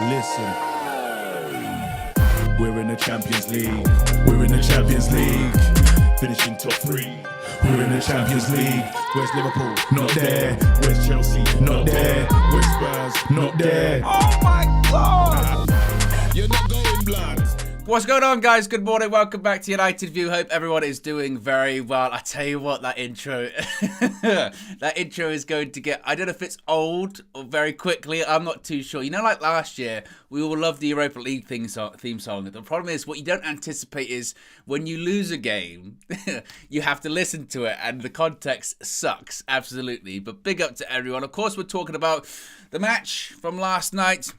Listen, we're in the Champions League. We're in the Champions League. Finishing top 3. We're in the Champions League. Where's Liverpool? Not there. Where's Chelsea? Not there. Where's Spurs? Not there. Oh my God! You're not going blood. What's going on, guys? Good morning. Welcome back to United View. Hope everyone is doing very well. I tell you what, that intro, that intro is going to get, I don't know if it's old or very quickly. I'm not too sure. You know, like last year, we all loved the Europa League theme song. The problem is, what you don't anticipate is when you lose a game, you have to listen to it, and the context sucks, absolutely. But big up to everyone. Of course, we're talking about the match from last night.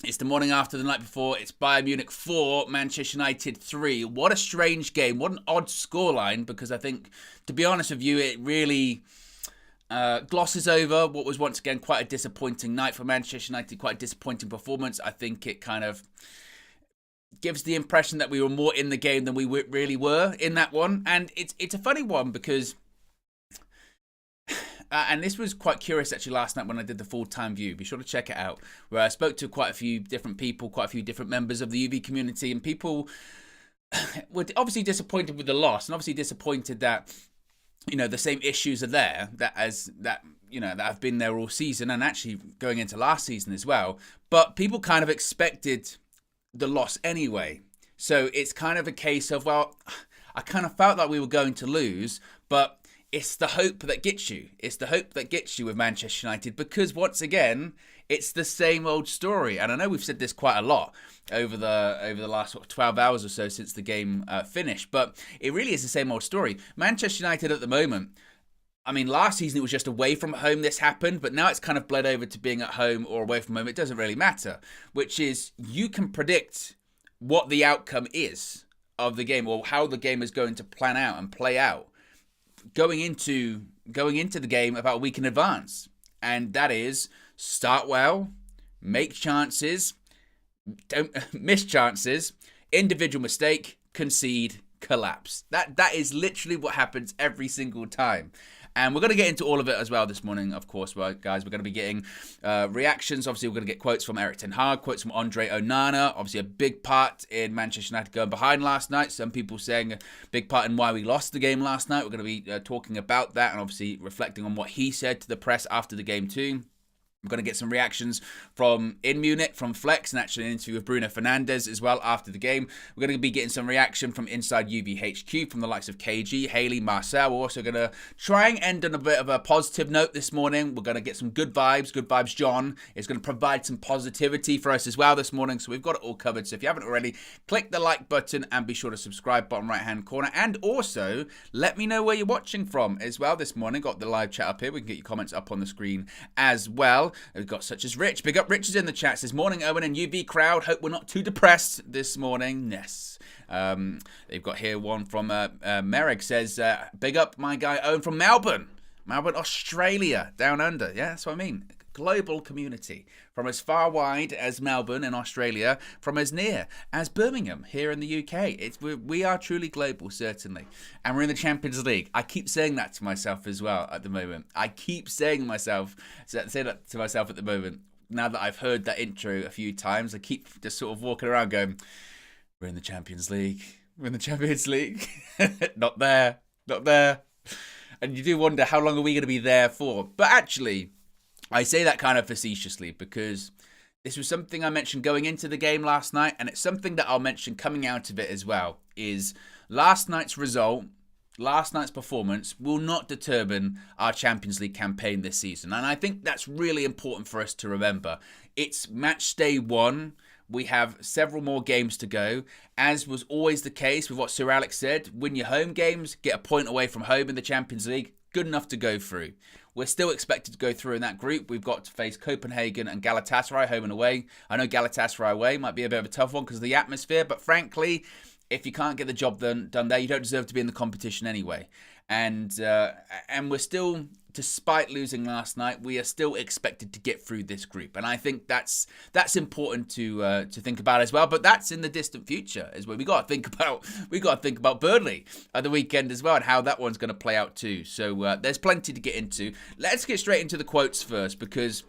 It's the morning after the night before. It's Bayern Munich 4, Manchester United 3. What a strange game. What an odd scoreline, because I think, to be honest with you, it really glosses over what was once again quite a disappointing night for Manchester United, quite a disappointing performance. I think it kind of gives the impression that we were more in the game than we really were in that one. And it's a funny one because... and this was quite curious actually last night when I did the full-time view. Be sure to check it out, where I spoke to quite a few different people, quite a few different members of the UV community, and people were obviously disappointed with the loss, and obviously disappointed that, you know, the same issues are there that have been there all season, and actually going into last season as well. But people kind of expected the loss anyway. So it's kind of a case of, well, I kind of felt like we were going to lose, but it's the hope that gets you. It's the hope that gets you with Manchester United, because once again, it's the same old story. And I know we've said this quite a lot over the last 12 hours or so since the game finished, but it really is the same old story. Manchester United at the moment, I mean, last season it was just away from home this happened, but now it's kind of bled over to being at home or away from home. It doesn't really matter, which is you can predict what the outcome is of the game, or how the game is going to plan out and play out going into the game about a week in advance. And that is, start well, make chances, don't miss chances, individual mistake, concede, collapse. That is literally what happens every single time. And we're going to get into all of it as well this morning, of course, guys. We're going to be getting reactions. Obviously, we're going to get quotes from Erik ten Hag, quotes from Andre Onana. Obviously, a big part in Manchester United going behind last night. Some people saying a big part in why we lost the game last night. We're going to be talking about that and obviously reflecting on what he said to the press after the game too. I'm going to get some reactions from in Munich, from Flex, and actually an interview with Bruno Fernandes as well after the game. We're going to be getting some reaction from inside UVHQ, from the likes of KG, Haley, Marcel. We're also going to try and end on a bit of a positive note this morning. We're going to get some good vibes. Good vibes John is going to provide some positivity for us as well this morning. So we've got it all covered. So if you haven't already, click the like button and be sure to subscribe, bottom right hand corner. And also, let me know where you're watching from as well this morning. Got the live chat up here. We can get your comments up on the screen as well. We've got such as Rich. Big up Rich is in the chat. Says, morning Owen and UV crowd. Hope we're not too depressed this morning. Yes. They've got here one from Merrick. Says, big up my guy Owen from Melbourne. Melbourne, Australia. Down under. Yeah, that's what I mean. Global community. From as far wide as Melbourne in Australia, from as near as Birmingham here in the UK. We are truly global, certainly. And we're in the Champions League. I keep saying that to myself as well at the moment. I keep saying that to myself at the moment. Now that I've heard that intro a few times, I keep just sort of walking around going, we're in the Champions League. We're in the Champions League. Not there. Not there. And you do wonder, how long are we going to be there for? But actually, I say that kind of facetiously because this was something I mentioned going into the game last night, and it's something that I'll mention coming out of it as well, is last night's result, last night's performance will not determine our Champions League campaign this season. And I think that's really important for us to remember. It's match day 1. We have several more games to go. As was always the case with what Sir Alex said, win your home games, get a point away from home in the Champions League, good enough to go through. We're still expected to go through in that group. We've got to face Copenhagen and Galatasaray home and away. I know Galatasaray away might be a bit of a tough one because of the atmosphere, but frankly, if you can't get the job done there, you don't deserve to be in the competition anyway. And we're still, despite losing last night, we are still expected to get through this group. And I think that's important to think about as well. But that's in the distant future as well. We got to think about Burnley at the weekend as well, and how that one's going to play out too. So there's plenty to get into. Let's get straight into the quotes first, because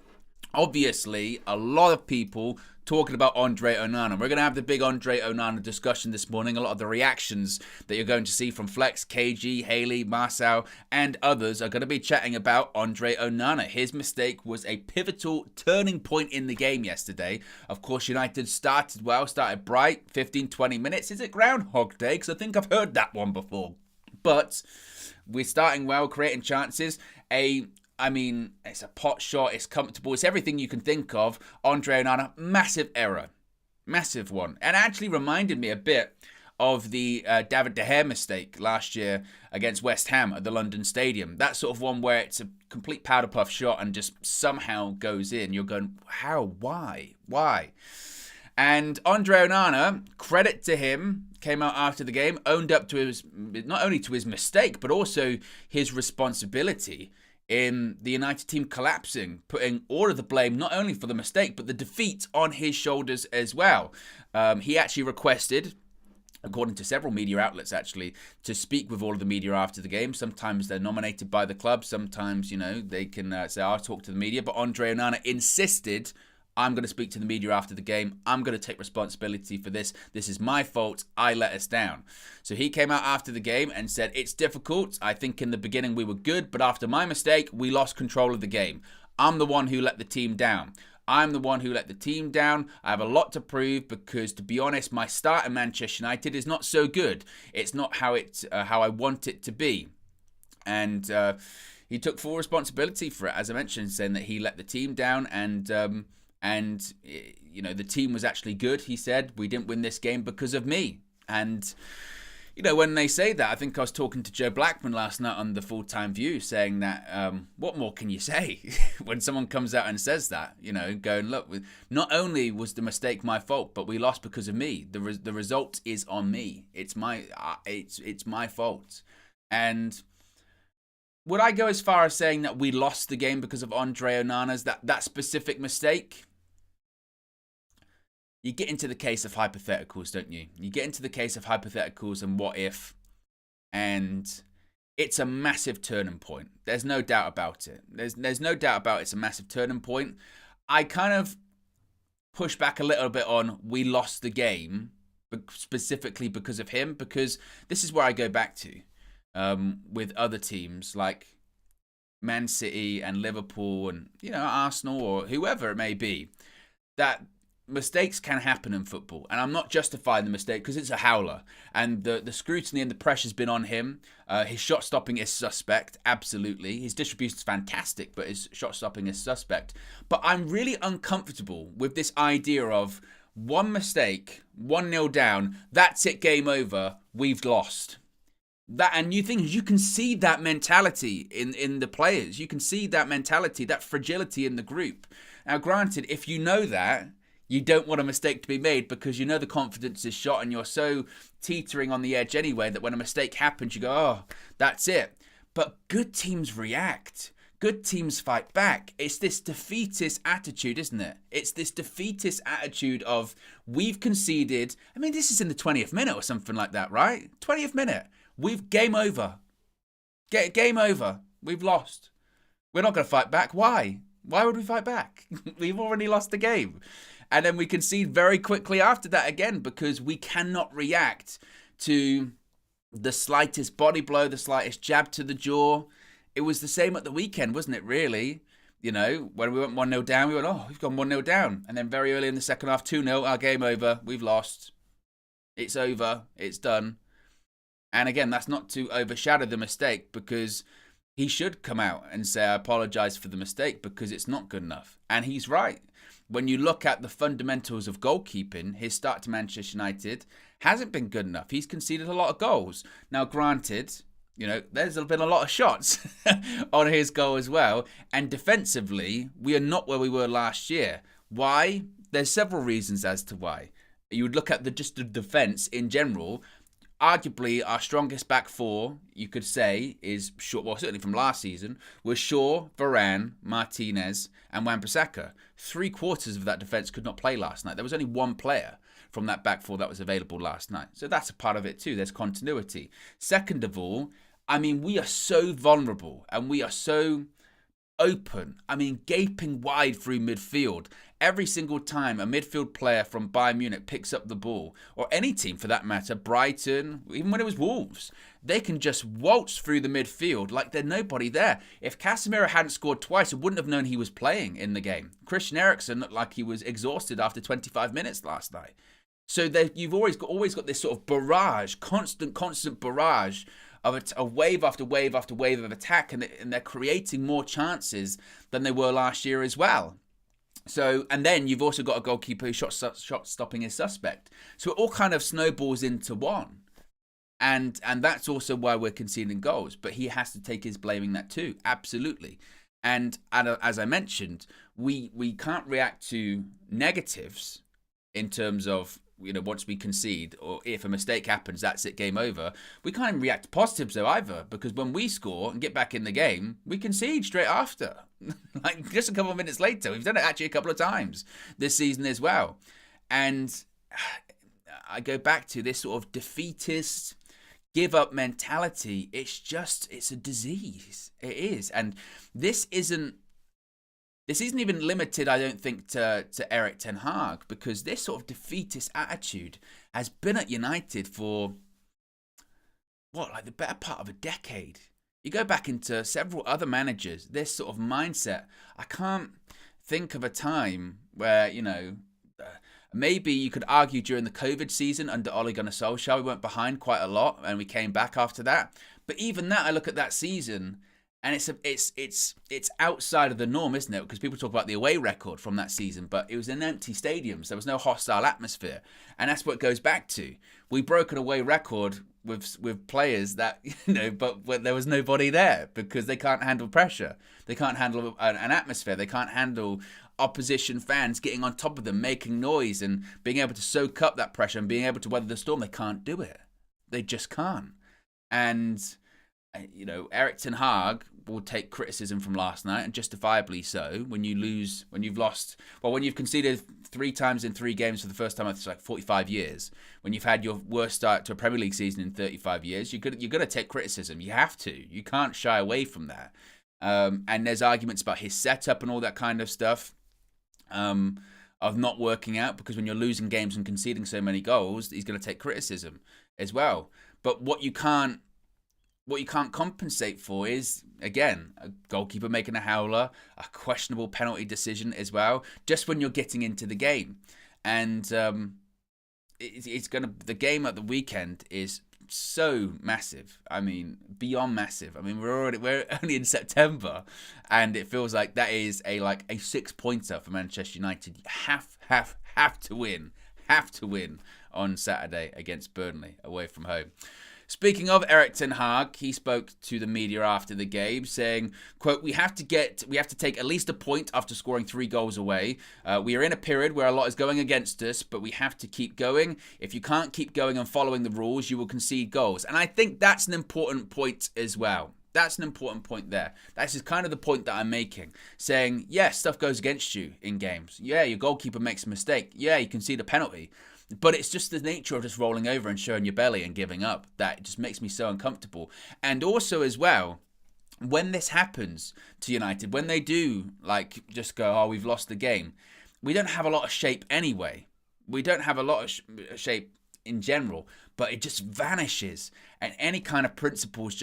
obviously a lot of people talking about Andre Onana. We're going to have the big Andre Onana discussion this morning. A lot of the reactions that you're going to see from Flex, KG, Haley, Marcel, and others are going to be chatting about Andre Onana. His mistake was a pivotal turning point in the game yesterday. Of course, United started well, started bright, 15-20 minutes. Is it Groundhog Day? Because I think I've heard that one before. But we're starting well, creating chances. It's a pot shot, it's comfortable, it's everything you can think of. Andre Onana, massive error. Massive one. And actually reminded me a bit of the David De Gea mistake last year against West Ham at the London Stadium. That sort of one where it's a complete powder puff shot and just somehow goes in. You're going, how? Why? And Andre Onana, credit to him, came out after the game, owned up to not only to his mistake, but also his responsibility in the United team collapsing, putting all of the blame not only for the mistake, but the defeat on his shoulders as well. He actually requested, according to several media outlets actually, to speak with all of the media after the game. Sometimes they're nominated by the club. Sometimes, they can say, I'll talk to the media. But Andre Onana insisted, I'm going to speak to the media after the game. I'm going to take responsibility for this. This is my fault. I let us down. So he came out after the game and said, it's difficult. I think in the beginning we were good, but after my mistake, we lost control of the game. I'm the one who let the team down. I have a lot to prove because, to be honest, my start at Manchester United is not so good. It's not how I want it to be. And he took full responsibility for it, as I mentioned, saying that he let the team down and the team was actually good. He said, we didn't win this game because of me. And, when they say that, I think I was talking to Joe Blackman last night on the Full-Time View saying that, what more can you say when someone comes out and says that, going, look, not only was the mistake my fault, but we lost because of me. The result is on me. It's my fault. And would I go as far as saying that we lost the game because of Andre Onana's that specific mistake? You get into the case of hypotheticals, don't you? You get into the case of hypotheticals and what if. And it's a massive turning point. There's no doubt about it. There's no doubt about it's a massive turning point. I kind of push back a little bit on we lost the game specifically because of him, because this is where I go back to. With other teams like Man City and Liverpool and Arsenal or whoever it may be, that mistakes can happen in football, and I'm not justifying the mistake because it's a howler, and the scrutiny and the pressure's been on him. His shot stopping is suspect, absolutely. His distribution's fantastic, but his shot stopping is suspect. But I'm really uncomfortable with this idea of one mistake, 1-0 down, that's it, game over, we've lost. And you think you can see that mentality in the players. You can see that mentality, that fragility in the group. Now, granted, if you know that, you don't want a mistake to be made because you know the confidence is shot and you're so teetering on the edge anyway that when a mistake happens, you go, oh, that's it. But good teams react. Good teams fight back. It's this defeatist attitude, isn't it? It's this defeatist attitude of we've conceded. I mean, this is in the 20th minute or something like that, right? 20th minute. We've game over. Game over. We've lost. We're not going to fight back. Why? Why would we fight back? We've already lost the game. And then we concede very quickly after that again because we cannot react to the slightest body blow, the slightest jab to the jaw. It was the same at the weekend, wasn't it, really? When we went 1-0 down, we went, oh, we've gone 1-0 down. And then very early in the second half, 2-0, our game over. We've lost. It's over. It's done. And again, that's not to overshadow the mistake because he should come out and say, I apologise for the mistake because it's not good enough. And he's right. When you look at the fundamentals of goalkeeping, his start to Manchester United hasn't been good enough. He's conceded a lot of goals. Now, granted, there's been a lot of shots on his goal as well. And defensively, we are not where we were last year. Why? There's several reasons as to why. You would look at the defence in general. Arguably, our strongest back four, you could say, is Shaw, well, certainly from last season, was Shaw, Varane, Martinez, and Wan-Bissaka. 3/4 of that defence could not play last night. There was only one player from that back four that was available last night. So that's a part of it too. There's continuity. Second of all, we are so vulnerable and we are so open. I mean, gaping wide through midfield. Every single time a midfield player from Bayern Munich picks up the ball, or any team for that matter, Brighton, even when it was Wolves, they can just waltz through the midfield like there's nobody there. If Casemiro hadn't scored twice, I wouldn't have known he was playing in the game. Christian Eriksen looked like he was exhausted after 25 minutes last night. So you've always got this sort of barrage, constant barrage of a wave after wave after wave of attack, and they're creating more chances than they were last year as well. So, and then you've also got a goalkeeper who's shot stopping his suspect. So it all kind of snowballs into one. And that's also why we're conceding goals. But he has to take his blaming that too. Absolutely. And as I mentioned, we can't react to negatives in terms of, once we concede, or if a mistake happens, that's it, game over. We can't even react to positives though either, because when we score and get back in the game, we concede straight after. Like just a couple of minutes later. We've done it actually a couple of times this season as well. And I go back to this sort of defeatist, give up mentality. It's a disease. It is. And this isn't even limited, I don't think, to Erik ten Hag, because this sort of defeatist attitude has been at United for, the better part of a decade. You go back into several other managers, this sort of mindset. I can't think of a time where, maybe you could argue during the COVID season under Ole Gunnar Solskjaer, we went behind quite a lot and we came back after that. But even that, I look at that season, and it's outside of the norm, isn't it? Because people talk about the away record from that season, but it was in empty stadiums. There was no hostile atmosphere. And that's what it goes back to. We broke an away record with players that, but there was nobody there because they can't handle pressure. They can't handle an atmosphere. They can't handle opposition fans getting on top of them, making noise and being able to soak up that pressure and being able to weather the storm. They can't do it. They just can't. And, Erik ten Hag will take criticism from last night, and justifiably so, when you've conceded 3 times in 3 games for the first time after 45 years, when you've had your worst start to a Premier League season in 35 years, you're going to take criticism. You have to. You can't shy away from that. And there's arguments about his setup and all that kind of stuff of not working out, because when you're losing games and conceding so many goals, he's going to take criticism as well. But what you can't compensate for is, again, a goalkeeper making a howler, a questionable penalty decision as well, just when you're getting into the game. And the game at the weekend is so massive. I mean, beyond massive. I mean, we're only in September, and it feels like that is a 6-pointer for Manchester United. You have to win on Saturday against Burnley away from home. Speaking of Erik ten Hag, he spoke to the media after the game saying, quote, we have to take at least a point after scoring 3 goals away. We are in a period where a lot is going against us, but we have to keep going. If you can't keep going and following the rules, you will concede goals. And I think that's an important point as well. That's an important point there. That's just kind of the point that I'm making. Saying, yes, stuff goes against you in games. Yeah, your goalkeeper makes a mistake. Yeah, you concede a penalty. But it's just the nature of just rolling over and showing your belly and giving up that just makes me so uncomfortable. And also as well, when this happens to United, when they do just go, oh, we've lost the game, we don't have a lot of shape anyway. We don't have a lot of shape in general, but it just vanishes. And any kind of principles,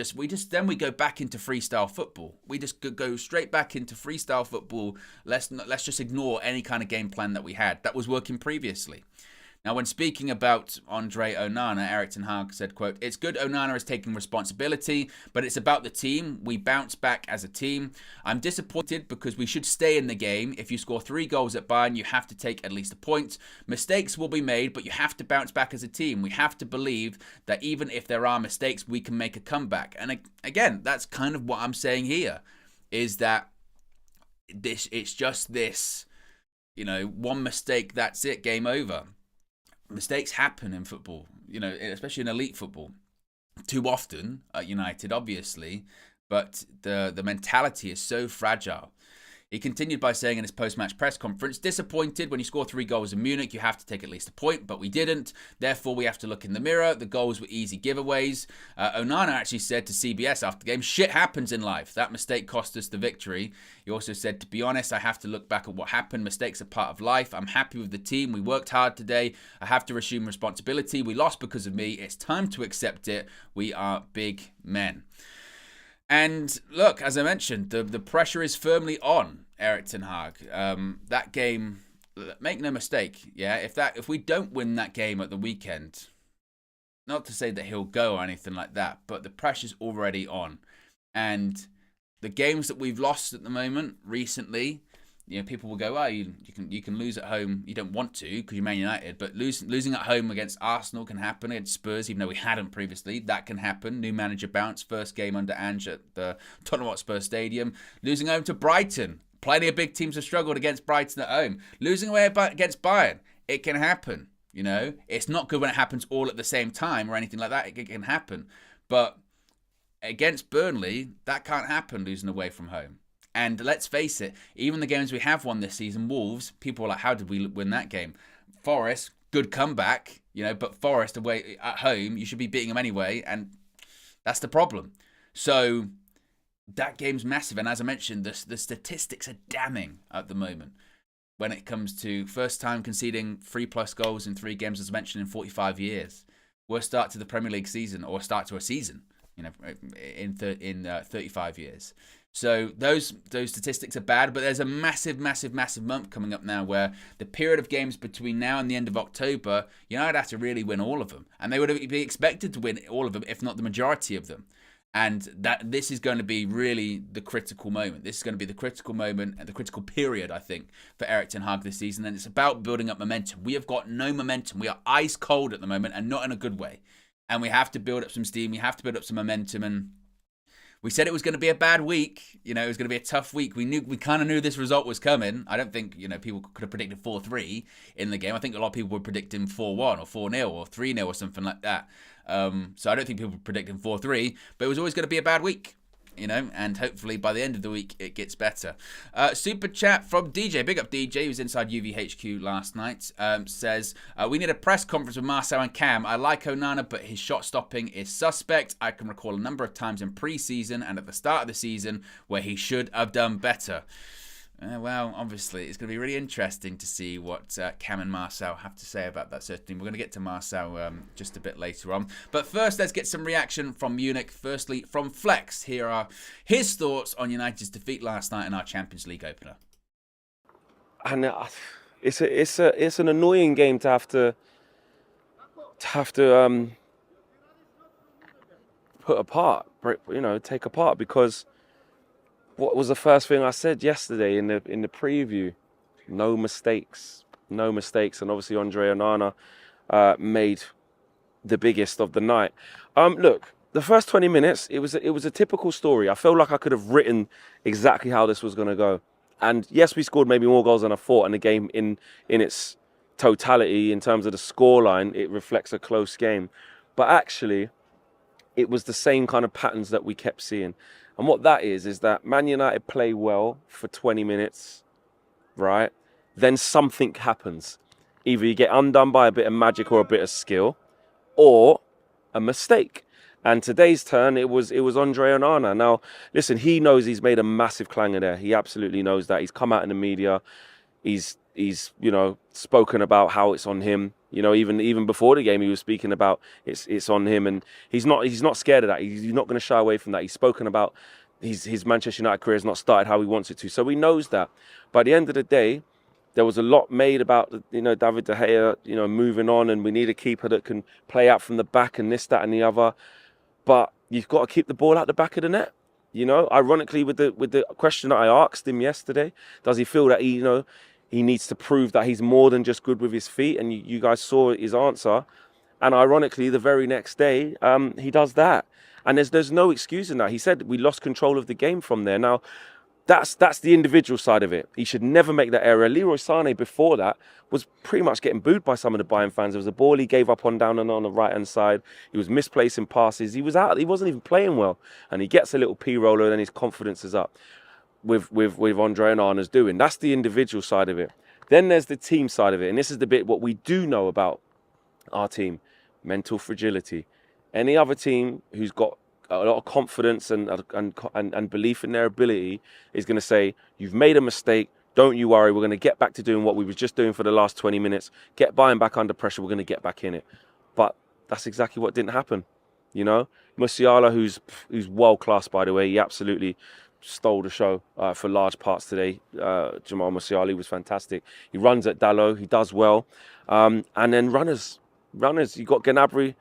then we go back into freestyle football. We just go straight back into freestyle football. Let's just ignore any kind of game plan that we had that was working previously. Now, when speaking about Andre Onana, Erik ten Hag said, quote, it's good Onana is taking responsibility, but it's about the team. We bounce back as a team. I'm disappointed because we should stay in the game. If you score 3 goals at Bayern, you have to take at least a point. Mistakes will be made, but you have to bounce back as a team. We have to believe that even if there are mistakes, we can make a comeback. And again, that's kind of what I'm saying here, is that it's just this, one mistake, that's it, game over. Mistakes happen in football, especially in elite football, too often at United, obviously, but the mentality is so fragile. He continued by saying in his post-match press conference, disappointed when you score 3 goals in Munich, you have to take at least a point, but we didn't. Therefore, we have to look in the mirror. The goals were easy giveaways. Onana actually said to CBS after the game, shit happens in life. That mistake cost us the victory. He also said, to be honest, I have to look back at what happened. Mistakes are part of life. I'm happy with the team. We worked hard today. I have to assume responsibility. We lost because of me. It's time to accept it. We are big men. And look, as I mentioned, the pressure is firmly on Erik ten Hag. That game, make no mistake, yeah, if we don't win that game at the weekend, not to say that he'll go or anything like that, but the pressure's already on. And the games that we've lost at the moment recently, you know, people will go, oh, you can lose at home. You don't want to because you're Man United, but losing at home against Arsenal can happen, against Spurs, even though we hadn't previously. That can happen. New manager bounce, first game under Ange at the Tottenham Hotspur Stadium. Losing home to Brighton. Plenty of big teams have struggled against Brighton at home. Losing away against Bayern. It can happen. You know, it's not good when it happens all at the same time or anything like that. It can happen. But against Burnley, that can't happen losing away from home. And let's face it, even the games we have won this season, Wolves, people are like, how did we win that game? Forest, good comeback, you know, but Forest away at home, you should be beating them anyway, and that's the problem. So that game's massive, and as I mentioned, the statistics are damning at the moment when it comes to first time conceding 3+ goals in 3 games, as I mentioned, in 45 years. Worst start to the Premier League season, or start to a season, you know, in 35 years. So those statistics are bad, but there's a massive month coming up now where the period of games between now and the end of October, United have to really win all of them. And they would be expected to win all of them, if not the majority of them. And this is going to be really the critical moment. This is going to be the critical moment and the critical period, I think, for Erik ten Hag this season. And it's about building up momentum. We have got no momentum. We are ice cold at the moment, and not in a good way. And we have to build up some steam. We have to build up some momentum. And we said it was going to be a bad week. You know, it was going to be a tough week. We kind of knew this result was coming. I don't think, you know, people could have predicted 4-3 in the game. I think a lot of people were predicting 4-1 or 4-0 or 3-0 or something like that. So I don't think people were predicting 4-3, but it was always going to be a bad week, you know, and hopefully by the end of the week it gets better. Super chat from DJ, big up DJ, who was inside UVHQ last night, says, we need a press conference with Marcel and Cam. I like Onana, but his shot stopping is suspect. I can recall a number of times in pre-season and at the start of the season where he should have done better. Well, obviously, it's going to be really interesting to see what Cam and Marcel have to say about that certain thing. We're going to get to Marcel just a bit later on. But first, let's get some reaction from Munich. Firstly, from Flex. Here are his thoughts on United's defeat last night in our Champions League opener. And it's an annoying game to have to put apart, you know, take apart, because what was the first thing I said yesterday in the preview? No mistakes, and obviously Andre Onana made the biggest of the night. Look, the first 20 minutes, it was a typical story. I felt like I could have written exactly how this was going to go. And yes, we scored maybe more goals than I thought, and the game in its totality, in terms of the scoreline, it reflects a close game. But actually, it was the same kind of patterns that we kept seeing. And what that is that Man United play well for 20 minutes, right? Then something happens. Either you get undone by a bit of magic or a bit of skill, or a mistake. And today's turn, it was Andre Onana. Now, listen, he knows he's made a massive clanger there. He absolutely knows that. He's come out in the media. He's you know, spoken about how it's on him. You know, even before the game, he was speaking about it's on him, and he's not scared of that. He's not going to shy away from that. He's spoken about his Manchester United career has not started how he wants it to, so he knows that. But at the end of the day, there was a lot made about, you know, David De Gea, you know, moving on, and we need a keeper that can play out from the back and this, that, and the other. But you've got to keep the ball out the back of the net. You know, ironically, with the question that I asked him yesterday, does he feel that he needs to prove that he's more than just good with his feet? And you guys saw his answer. And ironically, the very next day, he does that. And there's no excuse in that. He said we lost control of the game from there. Now, that's the individual side of it. He should never make that error. Leroy Sané before that was pretty much getting booed by some of the Bayern fans. There was a ball he gave up on down and on the right-hand side. He was misplacing passes. He was out. He wasn't even playing well. And he gets a little P-roller and then his confidence is up. with Andre Onana's doing. That's the individual side of it. Then there's the team side of it, and this is the bit what we do know about our team: mental fragility. Any other team who's got a lot of confidence and belief in their ability is going to say, "You've made a mistake. Don't you worry. We're going to get back to doing what we were just doing for the last 20 minutes. Get Bayern back under pressure. We're going to get back in it." But that's exactly what didn't happen. You know, Musiala, who's world class, by the way, he absolutely stole the show for large parts today. Jamal Musiala was fantastic. He runs at Dalot. He does well. And then runners. You got Gnabry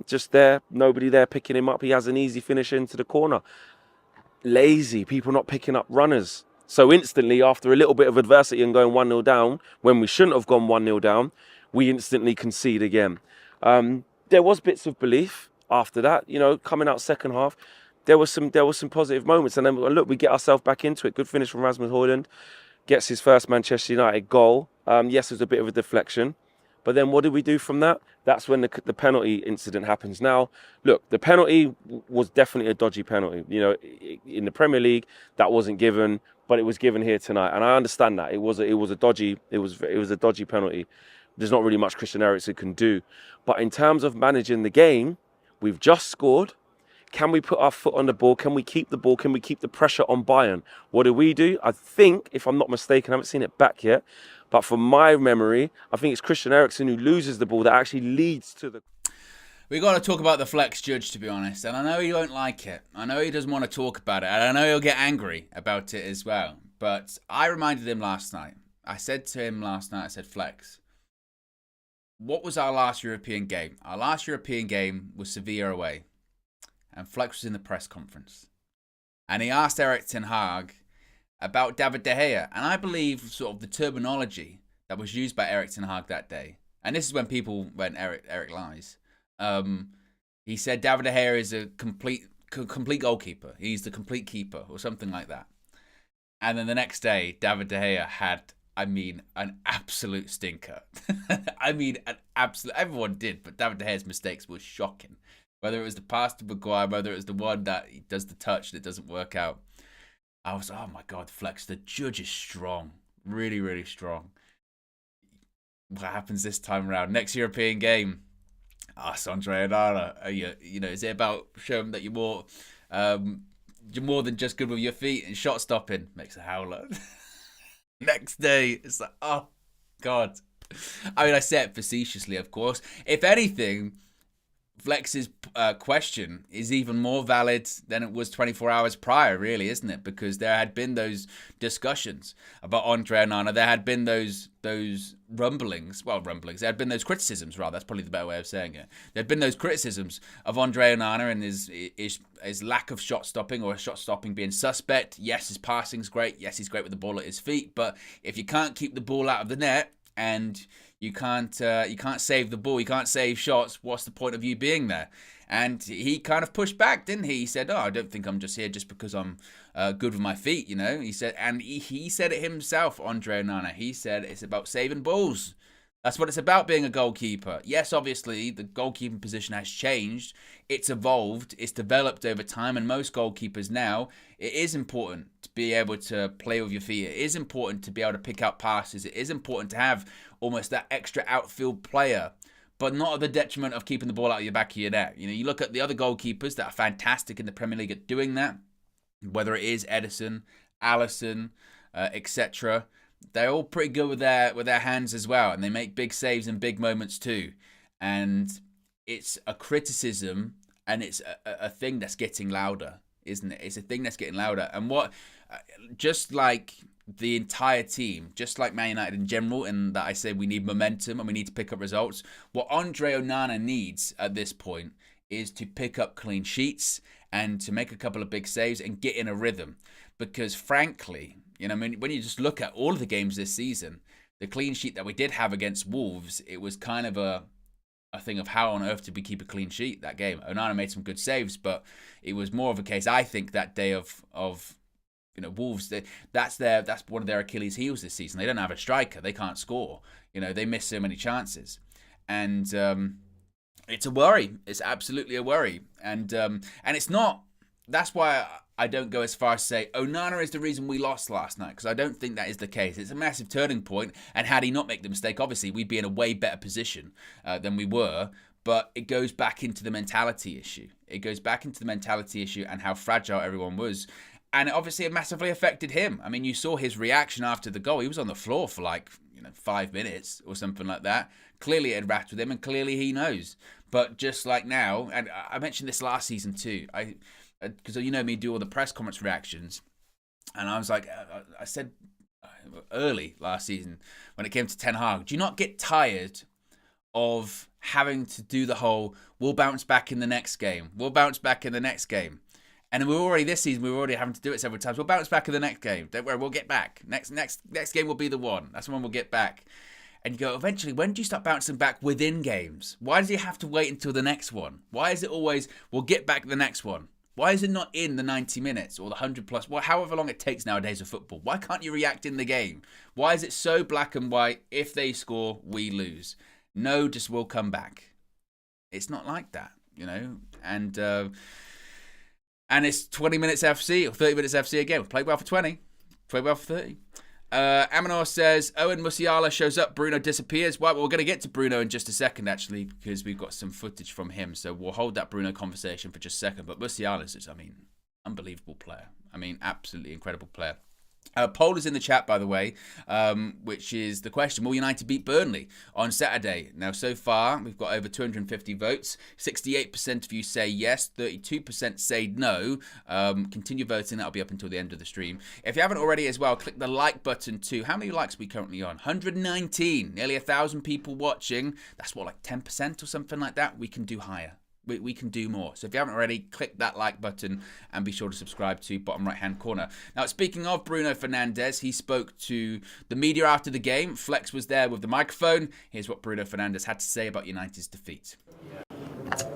just there. Nobody there picking him up. He has an easy finish into the corner. Lazy. People not picking up runners. So instantly, after a little bit of adversity and going 1-0 down, when we shouldn't have gone 1-0 down, we instantly concede again. There was bits of belief after that. You know, coming out second half, there was some positive moments, and then look, we get ourselves back into it. Good finish from Rasmus Højlund, gets his first Manchester United goal. Yes, it was a bit of a deflection, but then what did we do from that? That's when the penalty incident happens. Now, look, the penalty was definitely a dodgy penalty. You know, in the Premier League, that wasn't given, but it was given here tonight, and I understand that it was a dodgy penalty. There's not really much Christian Eriksen can do, but in terms of managing the game, we've just scored. Can we put our foot on the ball? Can we keep the ball? Can we keep the pressure on Bayern? What do? I think, if I'm not mistaken, I haven't seen it back yet, but from my memory, I think it's Christian Eriksen who loses the ball that actually leads to the... We got to talk about the flex judge, to be honest, and I know he won't like it. I know he doesn't want to talk about it, and I know he'll get angry about it as well. But I reminded him last night. I said to him last night, I said, Flex, what was our last European game? Our last European game was Sevilla away. And Flex was in the press conference. And he asked Erik ten Hag about David De Gea. And I believe sort of the terminology that was used by Erik ten Hag that day. And this is when people went, Eric lies. He said David De Gea is a complete goalkeeper. He's the complete keeper or something like that. And then the next day, David De Gea had, an absolute stinker. Everyone did, but David De Gea's mistakes were shocking. Whether it was the pass to Maguire, whether it was the one that he does the touch that doesn't work out. I was, oh my God, Flex, the judge is strong. Really, really strong. What happens this time around? Next European game. Ask Andre Onana. You know, is it about showing that you're more than just good with your feet and shot stopping? Makes a howler. Next day, it's like, oh God. I say it facetiously, of course. If anything, Flex's question is even more valid than it was 24 hours prior, really, isn't it? Because there had been those discussions about Andre Onana. There had been those rumblings. There had been those criticisms, rather. That's probably the better way of saying it. There had been those criticisms of Andre Onana and his lack of shot stopping, or shot stopping being suspect. Yes, his passing's great. Yes, he's great with the ball at his feet. But if you can't keep the ball out of the net and you can't save the ball, you can't save shots, what's the point of you being there? And he kind of pushed back, didn't he? He said, I don't think I'm just here just because I'm good with my feet, you know? He said, and he said it himself, Andre Onana. He said it's about saving balls. That's what it's about, being a goalkeeper. Yes, obviously, the goalkeeping position has changed. It's evolved. It's developed over time. And most goalkeepers now, it is important to be able to play with your feet. It is important to be able to pick out passes. It is important to have almost that extra outfield player, but not at the detriment of keeping the ball out of your back of your net. You know, you look at the other goalkeepers that are fantastic in the Premier League at doing that, whether it is Edison, Alisson, etc. They're all pretty good with their hands as well, and they make big saves in big moments too. And it's a criticism, and it's a thing that's getting louder, isn't it? It's a thing that's getting louder. And just like the entire team, just like Man United in general, in that I say we need momentum and we need to pick up results, what Andre Onana needs at this point is to pick up clean sheets and to make a couple of big saves and get in a rhythm. Because frankly, you know, when you just look at all of the games this season, the clean sheet that we did have against Wolves, it was kind of a thing of how on earth did we keep a clean sheet that game. Onana made some good saves, but it was more of a case, I think, that day of you know, Wolves, that's one of their Achilles heels this season. They don't have a striker. They can't score. You know, they miss so many chances. And it's a worry. It's absolutely a worry. And it's not that's why I don't go as far as to say Onana is the reason we lost last night, because I don't think that is the case. It's a massive turning point, and had he not made the mistake, obviously we'd be in a way better position than we were. But it goes back into the mentality issue. It goes back into the mentality issue and how fragile everyone was. And obviously it massively affected him. I mean, you saw his reaction after the goal. He was on the floor for 5 minutes or something like that. Clearly it had wrapped with him, and clearly he knows. But just like now, and I mentioned this last season too, because you know me, do all the press conference reactions, and I was like, I said early last season when it came to Ten Hag, do you not get tired of having to do the whole we'll bounce back in the next game, we'll bounce back in the next game? And we're already this season, we're already having to do it several times. We'll bounce back in the next game. Don't worry, we'll get back. Next game will be the one. That's the one we'll get back. And you go, eventually, when do you start bouncing back within games? Why does it have to wait until the next one? Why is it always, we'll get back the next one? Why is it not in the 90 minutes or the 100 plus, however long it takes nowadays of football? Why can't you react in the game? Why is it so black and white? If they score, we lose. No, just we'll come back. It's not like that, And it's 20 minutes FC or 30 minutes FC again. We've played well for 20. Played well for 30. Amanor says, Owen Musiala shows up, Bruno disappears. Well, we're going to get to Bruno in just a second, actually, because we've got some footage from him. So we'll hold that Bruno conversation for just a second. But Musiala is, unbelievable player. Absolutely incredible player. Poll is in the chat, by the way, which is the question: will United beat Burnley on Saturday? Now, so far, we've got over 250 votes. 68% of you say yes, 32% say no. Continue voting. That'll be up until the end of the stream. If you haven't already as well, click the like button too. How many likes are we currently on? 119. Nearly 1,000 people watching. That's what, 10% or something like that? We can do higher. We can do more. So if you haven't already, click that like button and be sure to subscribe to bottom right hand corner. Now, speaking of Bruno Fernandes, he spoke to the media after the game. Flex was there with the microphone. Here's what Bruno Fernandes had to say about United's defeat.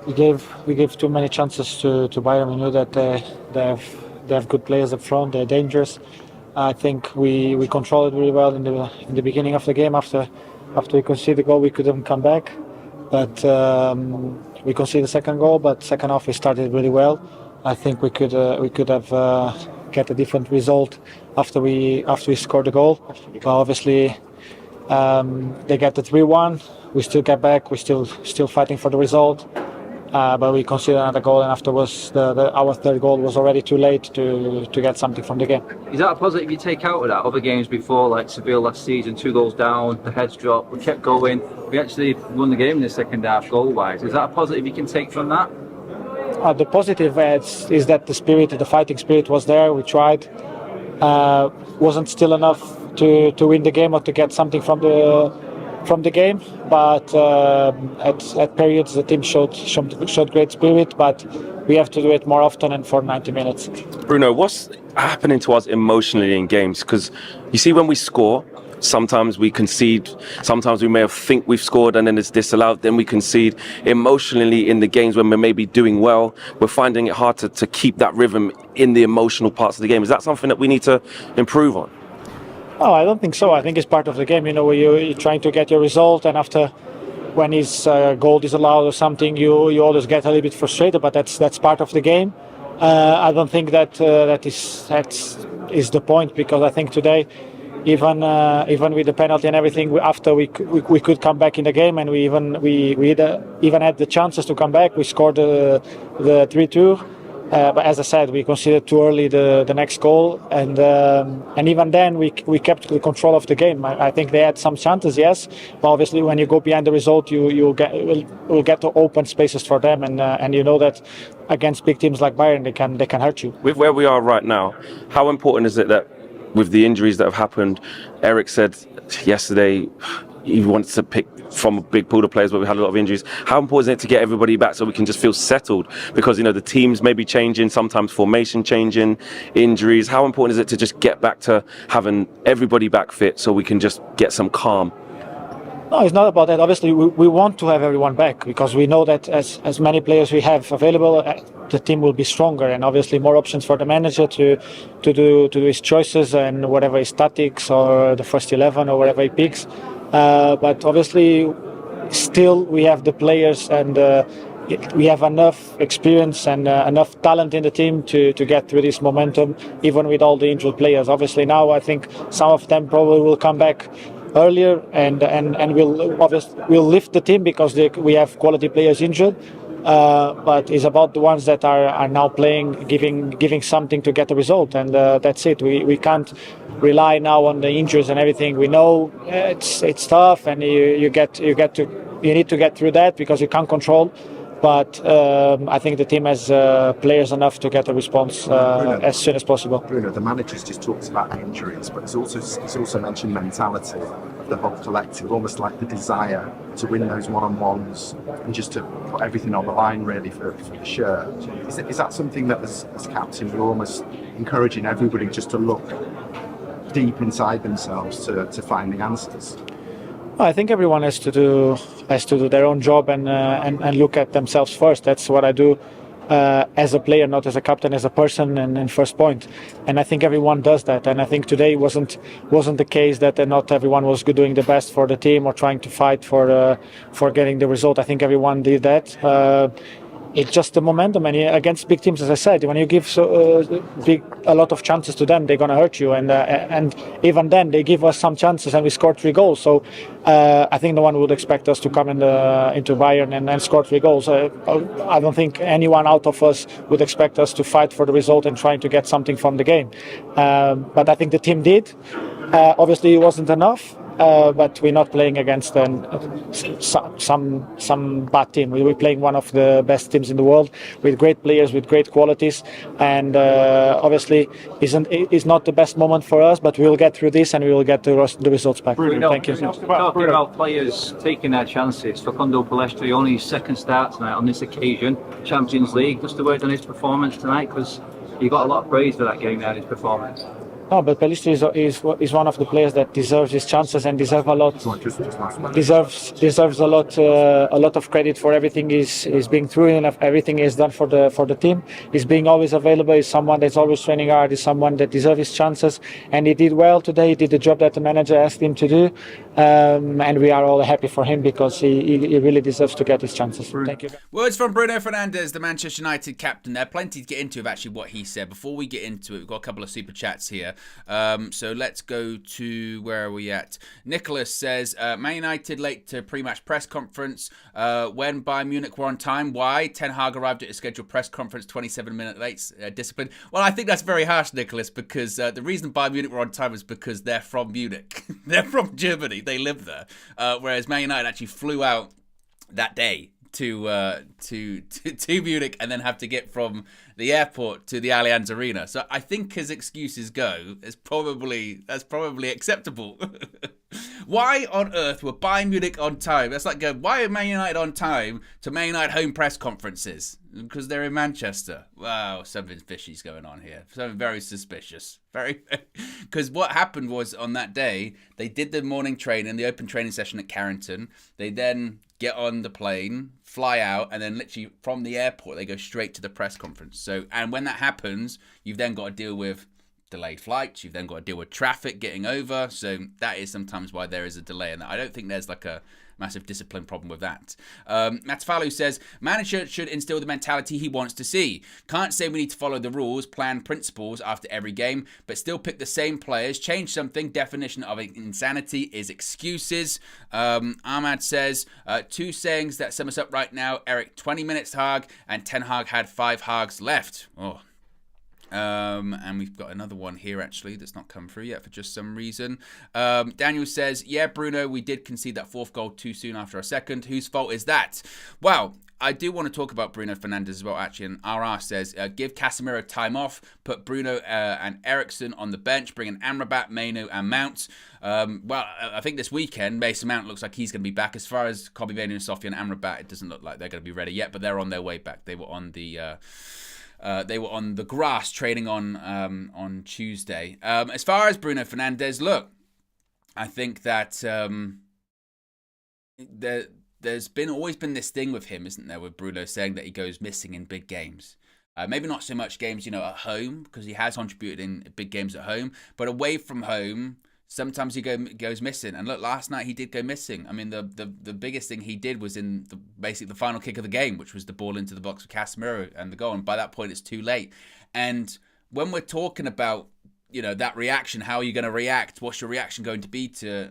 We gave too many chances to Bayern. We knew that they have good players up front. They're dangerous. I think we controlled it really well in the beginning of the game. After we conceded the goal, we couldn't come back. But we conceded the second goal, but second half we started really well. I think we could have get a different result after we scored the goal. But obviously they get the 3-1. We still get back. We're still fighting for the result. But we conceded another goal, and afterwards our third goal was already too late to get something from the game. Is that a positive you take out of that? Other games before, like Seville last season, 2 goals down, the heads dropped, we kept going. We actually won the game in the second half goal-wise. Is that a positive you can take from that? The positive is that the fighting spirit was there. We tried. Wasn't still enough to win the game or to get something from the game, but at periods the team showed great spirit, but we have to do it more often and for 90 minutes. Bruno, what's happening to us emotionally in games? Because you see, when we score, sometimes we concede, sometimes we may think we've scored and then it's disallowed, then we concede. Emotionally in the games when we're maybe doing well, we're finding it hard to keep that rhythm in the emotional parts of the game. Is that something that we need to improve on? Oh, I don't think so. I think it's part of the game. Where you're trying to get your result, and after, when his goal is allowed or something, you always get a little bit frustrated. But that's part of the game. I don't think that is the point, because I think today, even with the penalty and everything, after we could come back in the game, and we even had the chances to come back. We scored the 3-2. But as I said, we conceded too early the next goal, and even then we kept the control of the game. I think they had some chances, yes, but obviously when you go behind the result, you'll get to open spaces for them, and you know that against big teams like Bayern, they can hurt you. With where we are right now, how important is it that with the injuries that have happened, Eric said yesterday he wants to pick from a big pool of players, but we had a lot of injuries. How important is it to get everybody back so we can just feel settled? Because, the teams may be changing, sometimes formation changing, injuries. How important is it to just get back to having everybody back fit so we can just get some calm? No, it's not about that. Obviously, we want to have everyone back, because we know that as many players we have available, the team will be stronger, and obviously more options for the manager to do his choices and whatever his tactics or the first 11 or whatever he picks. But obviously, still we have the players and we have enough experience and enough talent in the team to get through this momentum, even with all the injured players. Obviously, now I think some of them probably will come back earlier, and we'll lift the team because we have quality players injured. But it's about the ones that are now playing, giving something to get a result, and that's it. We can't rely now on the injuries and everything. We know it's tough, and you need to get through that because you can't control. But I think the team has players enough to get a response as soon as possible. Bruno, the manager's just talked about the injuries, but he's also mentioned mentality of the whole collective, almost like the desire to win those one-on-ones and just to put everything on the line really for the shirt. Is that something that as captain you're almost encouraging everybody just to look deep inside themselves to find the answers? I think everyone has to do their own job and look at themselves first. That's what I do as a player, not as a captain, as a person, and first point. And I think everyone does that. And I think today wasn't the case that not everyone was doing the best for the team or trying to fight for getting the result. I think everyone did that. It's just the momentum, and against big teams, as I said, when you give a lot of chances to them, they're gonna hurt you. And even then, they give us some chances, and we scored 3 goals. So I think no one would expect us to come into Bayern and score 3 goals. I don't think anyone out of us would expect us to fight for the result and trying to get something from the game. But I think the team did. Obviously, it wasn't enough. But we're not playing against some bad team. We're playing one of the best teams in the world with great players, with great qualities, and obviously it's not the best moment for us, but we'll get through this and we will get the results back. Bruno, thank you. Talking about players taking their chances, Facundo Pellistri only his second start tonight on this occasion, Champions League. Just a word on his performance tonight, because he got a lot of praise for that game there, his performance. No, but Pellistri is one of the players that deserves his chances and deserves a lot of credit for everything he's being through and everything he's done for the team. He's being always available. He's someone that's always training hard. He's someone that deserves his chances, and he did well today. He did the job that the manager asked him to do, and we are all happy for him because he really deserves to get his chances. Thank you. Words from Bruno Fernandes, the Manchester United captain. There are plenty to get into of actually what he said. Before we get into it, we've got a couple of super chats here. So let's go to, where are we at? Nicholas says, Man United late to pre-match press conference. When Bayern Munich were on time, why? Ten Hag arrived at his scheduled press conference 27 minutes late. Discipline. Well, I think that's very harsh, Nicholas, because the reason Bayern Munich were on time is because they're from Munich. They're from Germany. They live there. Whereas Man United actually flew out that day to Munich and then have to get from the airport to the Allianz Arena. So I think as excuses go, that's probably acceptable. Why on earth were Bayern Munich on time? That's like going, why are Man United on time to Man United home press conferences? Because they're in Manchester. Wow, something fishy's going on here. Something very suspicious. Because what happened was on that day, they did the morning training, the open training session at Carrington. They then get on the plane, fly out, and then literally from the airport, they go straight to the press conference. So, and when that happens, you've then got to deal with delayed flights. You've then got to deal with traffic getting over. So that is sometimes why there is a delay. And I don't think there's like a massive discipline problem with that. Matfalu says, manager should instill the mentality he wants to see. Can't say we need to follow the rules, plan, principles after every game, but still pick the same players, change something. Definition of insanity is excuses. Ahmad says, 2 sayings that sum us up right now. Eric, 20 minutes Hag, and Ten Hag had 5 Hags left. Oh. And we've got another one here actually that's not come through yet for just some reason. Daniel says, yeah, Bruno, we did concede that 4th goal too soon after our second. Whose fault is that? Well, I do want to talk about Bruno Fernandes as well, actually. And RR says, give Casemiro time off, put Bruno and Eriksen on the bench, bring in Amrabat, Mainu and Mount. Well, I think this weekend, Mason Mount looks like he's going to be back. As far as Kobe Mainu and Sofian Amrabat, it doesn't look like they're going to be ready yet, but they're on their way back. They were on the grass training on Tuesday. As far as Bruno Fernandes, look, I think that there's always been this thing with him, isn't there, with Bruno saying that he goes missing in big games. Maybe not so much games, at home, because he has contributed in big games at home, but away from home, sometimes he goes missing. And look, last night he did go missing. I mean, the biggest thing he did was in basically the final kick of the game, which was the ball into the box with Casemiro and the goal. And by that point, it's too late. And when we're talking about, that reaction, how are you going to react? What's your reaction going to be to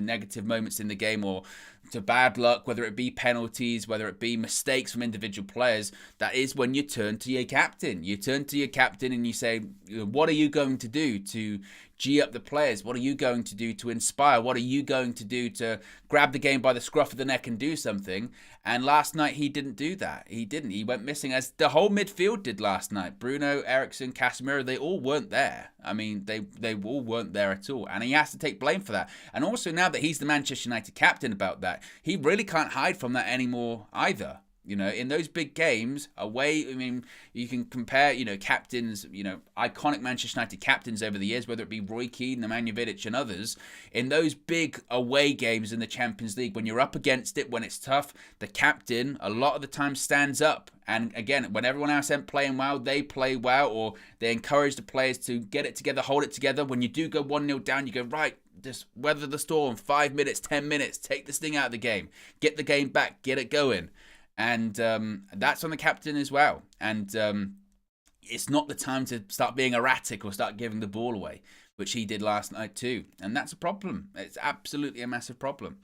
negative moments in the game or to bad luck, whether it be penalties, whether it be mistakes from individual players? That is when you turn to your captain. You turn to your captain and you say, what are you going to do to G up the players? What are you going to do to inspire? What are you going to do to grab the game by the scruff of the neck and do something? And last night he didn't do that. He didn't. He went missing, as the whole midfield did last night. Bruno, Eriksen, Casemiro, they all weren't there. I mean, they all weren't there at all. And he has to take blame for that. And also now that he's the Manchester United captain about that, he really can't hide from that anymore either. In those big games away, I mean, you can compare, captains, iconic Manchester United captains over the years, whether it be Roy Keane, Nemanja Vidic and others. In those big away games in the Champions League, when you're up against it, when it's tough, the captain a lot of the time stands up. And again, when everyone else ain't playing well, they play well, or they encourage the players to get it together, hold it together. When you do go 1-0 down, you go, right, just weather the storm, 5 minutes, 10 minutes, take this thing out of the game, get the game back, get it going. And that's on the captain as well. And it's not the time to start being erratic or start giving the ball away, which he did last night too. And that's a problem. It's absolutely a massive problem.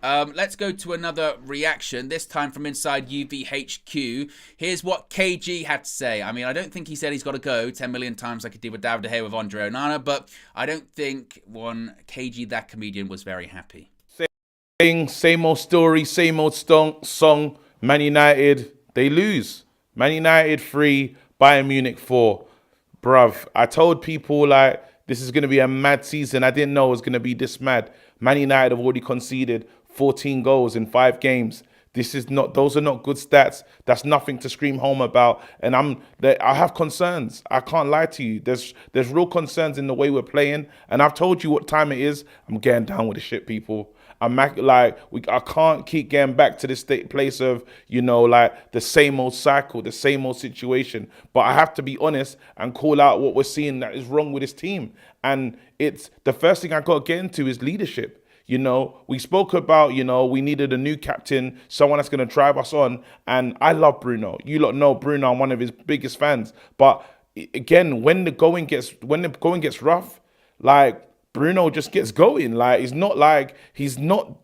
Let's go to another reaction, this time from inside UVHQ. Here's what KG had to say. I mean, I don't think he said he's got to go 10 million times like he did with David De Gea with Andre Onana, but I don't think KG, that comedian, was very happy. Same old story, same old song. Man United, they lose. Man United 3, Bayern Munich 4. Bruv, I told people this is going to be a mad season. I didn't know it was going to be this mad. Man United have already conceded 14 goals in 5 games. Those are not good stats. That's nothing to scream home about. And I have concerns. I can't lie to you. There's real concerns in the way we're playing. And I've told you what time it is. I'm getting down with the shit, people. I can't keep getting back to this place of, the same old cycle, the same old situation. But I have to be honest and call out what we're seeing that is wrong with this team. And it's the first thing I got to get into is leadership. We spoke about, we needed a new captain, someone that's going to drive us on. And I love Bruno. You lot know Bruno, I'm one of his biggest fans. But again, when the going gets rough, Bruno just gets going. It's not like he's not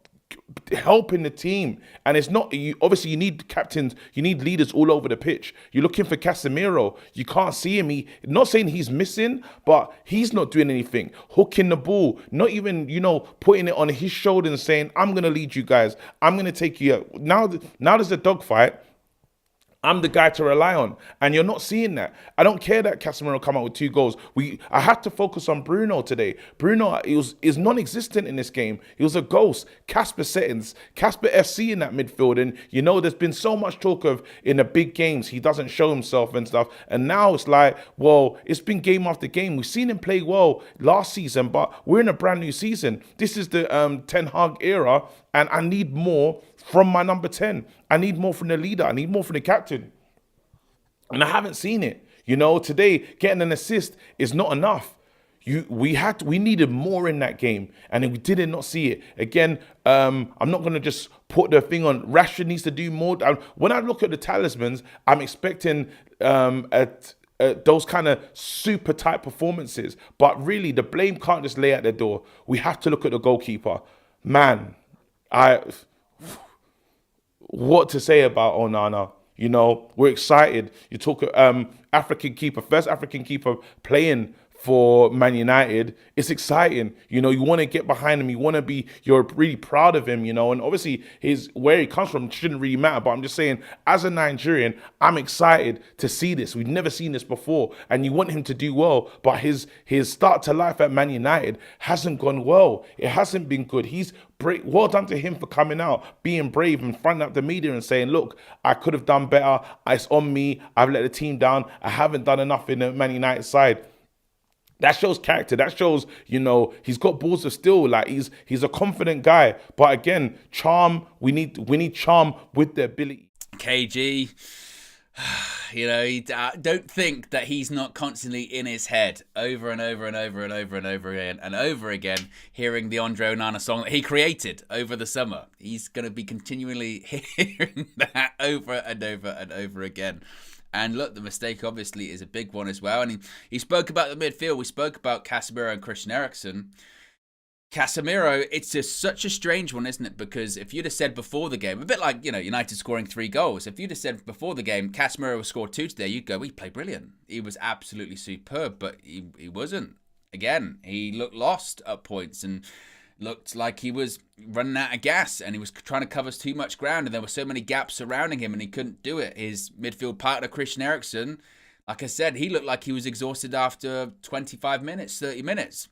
helping the team. And it's not, obviously you need captains, you need leaders all over the pitch. You're looking for Casemiro. You can't see him. Not saying he's missing, but he's not doing anything. Hooking the ball, not even, putting it on his shoulder and saying, I'm going to lead you guys. I'm going to take you out. Now there's a dogfight. I'm the guy to rely on, and you're not seeing that. I don't care that Casemiro come out with 2 goals. I had to focus on Bruno today. Bruno is non-existent in this game. He was a ghost. Casper settings, Casper FC in that midfield, and there's been so much talk of in the big games he doesn't show himself and stuff. And now it's it's been game after game. We've seen him play well last season, but we're in a brand new season. This is the Ten Hag era, and I need more from my number 10. I need more from the leader. I need more from the captain. And I haven't seen it. Today, getting an assist is not enough. We needed more in that game, and we did not see it. Again, I'm not going to just put the thing on. Rashford needs to do more. When I look at the talismans, I'm expecting those kind of super tight performances. But really, the blame can't just lay at the door. We have to look at the goalkeeper. Man, what to say about Onana? We're excited. You talk African keeper, first African keeper playing for Man United. It's exciting. You want to get behind him. You're really proud of him, and obviously where he comes from shouldn't really matter. But I'm just saying, as a Nigerian, I'm excited to see this. We've never seen this before. And you want him to do well. But his start to life at Man United hasn't gone well. It hasn't been good. He's well done to him for coming out, being brave and fronting up the media and saying, look, I could have done better. It's on me. I've let the team down. I haven't done enough in the Man United side. That shows character. That shows, he's got balls of steel. He's a confident guy. But again, charm. We need charm with the ability. KG, You know, don't think that he's not constantly in his head over and over and over and over and over again and over again, hearing the Andre Onana song that he created over the summer. He's going to be continually hearing that over and over and over again. And look, the mistake obviously is a big one as well. And he spoke about the midfield. We spoke about Casemiro and Christian Eriksen. Casemiro, it's just such a strange one, isn't it? Because if you'd have said before the game, a bit like, you know, United scoring 3 goals, if you'd have said before the game, Casemiro will score 2 today, you'd go, he played brilliant. He was absolutely superb, but he wasn't. Again, he looked lost at points and looked like he was running out of gas and he was trying to cover too much ground and there were so many gaps surrounding him and he couldn't do it. His midfield partner, Christian Eriksen, like I said, he looked like he was exhausted after 25 minutes, 30 minutes.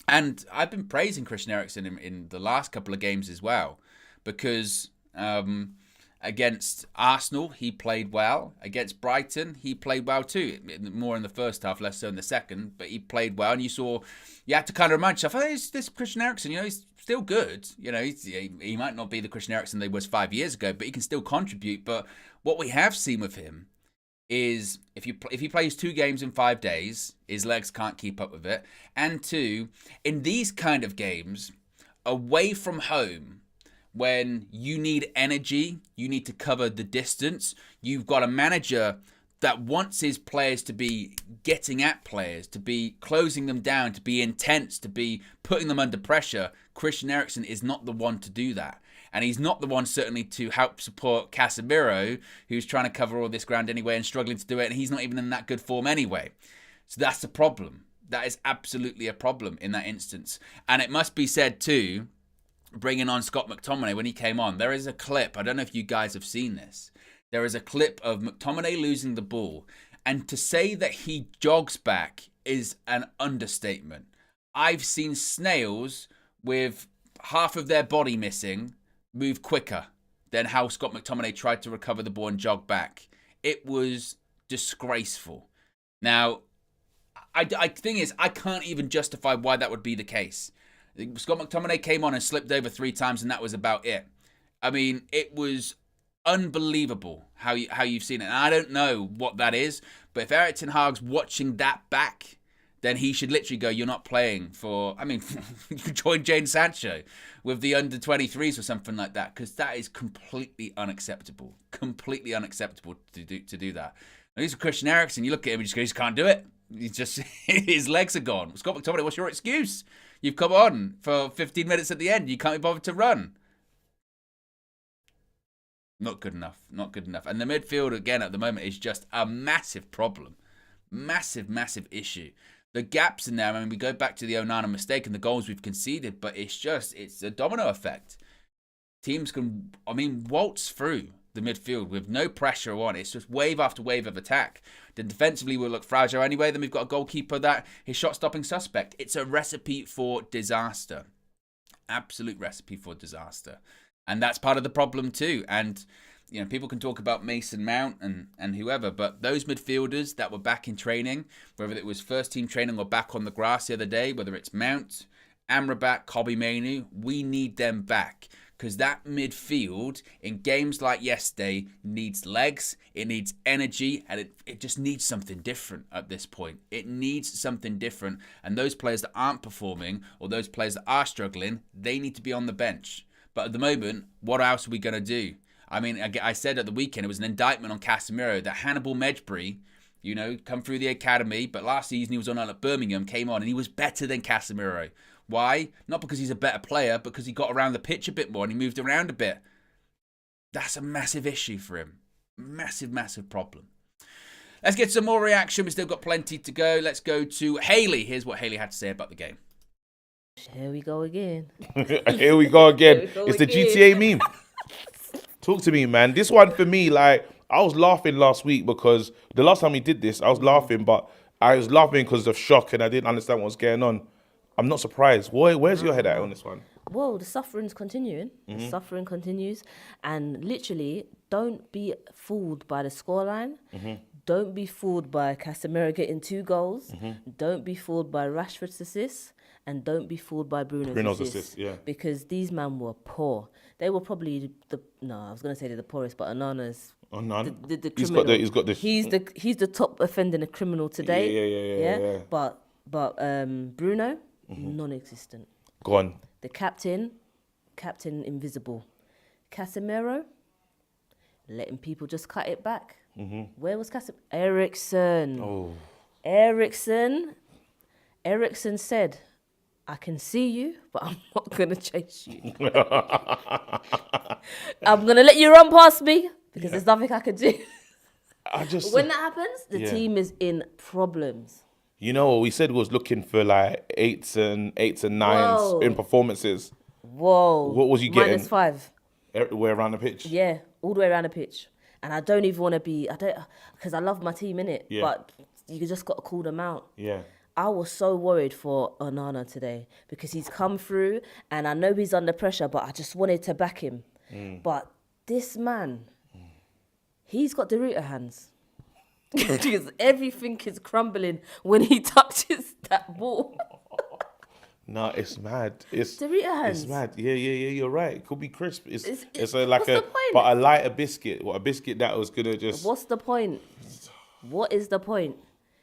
And I've been praising Christian Eriksen in the last couple of games as well, because against Arsenal, he played well. Against Brighton, he played well too. More in the first half, less so in the second, but he played well. And you had to kind of remind yourself, oh, this Christian Eriksen, you know, he's still good. You know, he might not be the Christian Eriksen that he was 5 years ago, but he can still contribute. But what we have seen with him is if he plays 2 games in 5 days, his legs can't keep up with it. And 2, in these kind of games, away from home, when you need energy, you need to cover the distance, you've got a manager that wants his players to be getting at players, to be closing them down, to be intense, to be putting them under pressure. Christian Eriksen is not the one to do that. And he's not the one, certainly, to help support Casemiro, who's trying to cover all this ground anyway and struggling to do it. And he's not even in that good form anyway. So that's the problem. That is absolutely a problem in that instance. And it must be said, too, bringing on Scott McTominay when he came on, there is a clip. I don't know if you guys have seen this. There is a clip of McTominay losing the ball. And to say that he jogs back is an understatement. I've seen snails with half of their body missing move quicker than how Scott McTominay tried to recover the ball and jog back. It was disgraceful. Now, the thing is, I can't even justify why that would be the case. Scott McTominay came on and slipped over 3 times and that was about it. I mean, it was unbelievable how you've seen it. And I don't know what that is, but if Erik ten Hag's watching that back, then he should literally go, you're not playing for, I mean, you could join Jadon Sancho with the under-23s or something like that, because that is completely unacceptable. Completely unacceptable to do that. And he's a Christian Eriksen, you look at him and just go, he just can't do it. He's just, his legs are gone. Scott McTominay, what's your excuse? You've come on for 15 minutes at the end, you can't be bothered to run. Not good enough. Not good enough. And the midfield, again, at the moment is just a massive problem. Massive, massive issue. The gaps in there, I mean, we go back to the Onana mistake and the goals we've conceded, but it's a domino effect. Teams can, waltz through the midfield with no pressure on. It's just wave after wave of attack. Then defensively we'll look fragile anyway. Then we've got a goalkeeper that is shot-stopping suspect. It's a recipe for disaster. Absolute recipe for disaster. And that's part of the problem too. And you know, people can talk about Mason Mount and whoever, but those midfielders that were back in training, whether it was first team training or back on the grass the other day, whether it's Mount, Amrabat, Kobbie Mainoo, we need them back. Because that midfield, in games like yesterday, needs legs, it needs energy, and it just needs something different at this point. It needs something different. And those players that aren't performing, or those players that are struggling, they need to be on the bench. But at the moment, what else are we going to do? I mean, I said at the weekend, it was an indictment on Casemiro that Hannibal Mejbri, you know, come through the academy, but last season he was on at Birmingham, came on, and he was better than Casemiro. Why? Not because he's a better player, but because he got around the pitch a bit more and he moved around a bit. That's a massive issue for him. Massive, massive problem. Let's get some more reaction. We've still got plenty to go. Let's go to Hayley. Here's what Hayley had to say about the game. Here we go again. Here we go again. Here we go It's the again. GTA meme. Talk to me, man. This one for me, like, I was laughing last week because the last time we did this, I was laughing, but I was laughing because of shock and I didn't understand what was going on. I'm not surprised. Where's your head at on this one? Well, the suffering's continuing. The suffering continues. And literally, don't be fooled by the scoreline. Don't be fooled by Casemiro getting 2 goals. Don't be fooled by Rashford's assist. And don't be fooled by Bruno's assist. Yeah. Because these men were poor. They were probably I was going to say they're the poorest, but Onana's Oh, none. The He's criminal. got the. He's the top offender and a criminal today. Yeah. But Bruno, non-existent. Gone. The captain invisible. Casemiro, letting people just cut it back. Where was Casemiro? Eriksen. Oh. Eriksen said, I can see you, but I'm not going to chase you. I'm going to let you run past me because there's nothing I can do. When that happens, the team is in problems. You know what we said was looking for like eights and nines in performances. Whoa. What was you getting? -5. Everywhere around the pitch? Yeah, all the way around the pitch. And I don't even want to be, because I love my team, innit? Yeah. But you just got to call them out. Yeah. I was so worried for Onana today because he's come through and I know he's under pressure, but I just wanted to back him. But this man, he's got the Deruta hands. Because everything is crumbling when he touches that ball. No, it's mad. It's Deruta hands. It's mad. Yeah. You're right. It could be crisp. It's what's like the point? but a lighter biscuit. What a biscuit that was gonna just. What's the point? What is the point?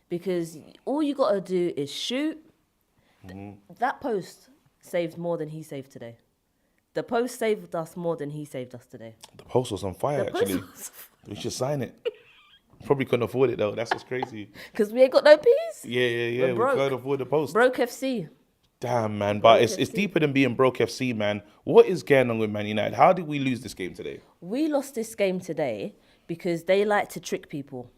Because all you got to do is shoot. That post saved more than he saved today. The post saved us more than he saved us today. The post was on fire. Actually, we should sign it. Probably couldn't afford it though. That's what's crazy. Because we ain't got no peas. Yeah. We can't afford the post. Broke FC. Damn, man. But it's deeper than being broke FC, man. What is going on with Man United? How did we lose this game today? We lost this game today because they like to trick people.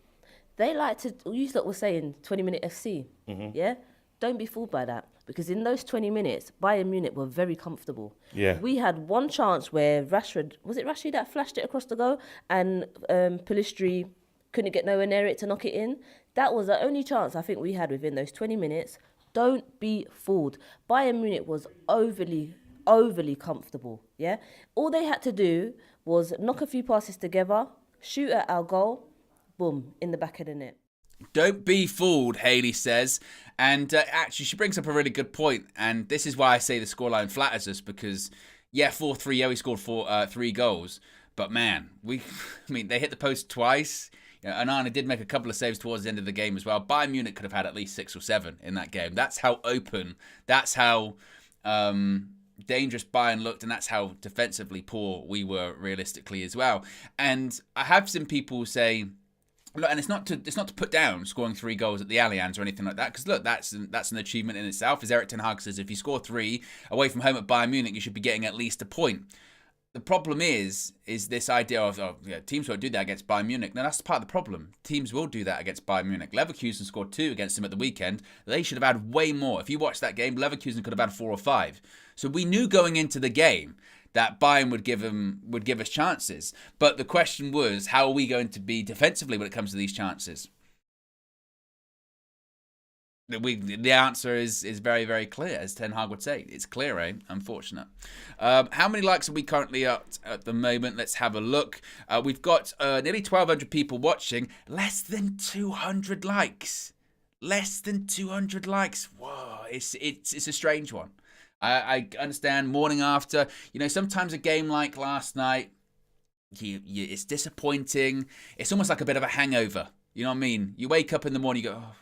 They like to, you lot were saying 20-minute FC, yeah? Don't be fooled by that. Because in those 20 minutes, Bayern Munich were very comfortable. Yeah. We had one chance where Rashford, was it Rashford that flashed it across the goal? And Pellistri couldn't get nowhere near it to knock it in. That was the only chance I think we had within those 20 minutes. Don't be fooled. Bayern Munich was overly comfortable, yeah? All they had to do was knock a few passes together, shoot at our goal, boom, in the back of the net. Don't be fooled, Hayley says. And actually, she brings up a really good point. And this is why I say the scoreline flatters us because, 4-3, we scored 3 goals. But man, they hit the post twice. Onana did make a couple of saves towards the end of the game as well. Bayern Munich could have had at least 6 or 7 in that game. That's how open, that's how dangerous Bayern looked, and that's how defensively poor we were realistically as well. And I have seen people say, look, and it's not to put down scoring 3 goals at the Allianz or anything like that, because look, that's an achievement in itself. As Erik ten Hag says, if you score 3 away from home at Bayern Munich, you should be getting at least a point. The problem is this idea of teams won't do that against Bayern Munich. No, that's part of the problem. Teams will do that against Bayern Munich. Leverkusen scored 2 against them at the weekend. They should have had way more. If you watch that game, Leverkusen could have had 4 or 5. So we knew going into the game that Bayern would give us chances. But the question was, how are we going to be defensively when it comes to these chances? The answer is very, very clear, as Ten Hag would say. It's clear, eh? Unfortunate. How many likes are we currently at the moment? Let's have a look. We've got nearly 1,200 people watching. Less than 200 likes. Less than 200 likes. Whoa, it's a strange one. I understand morning after. Sometimes a game like last night, it's disappointing. It's almost like a bit of a hangover. You know what I mean? You wake up in the morning, you go, oh.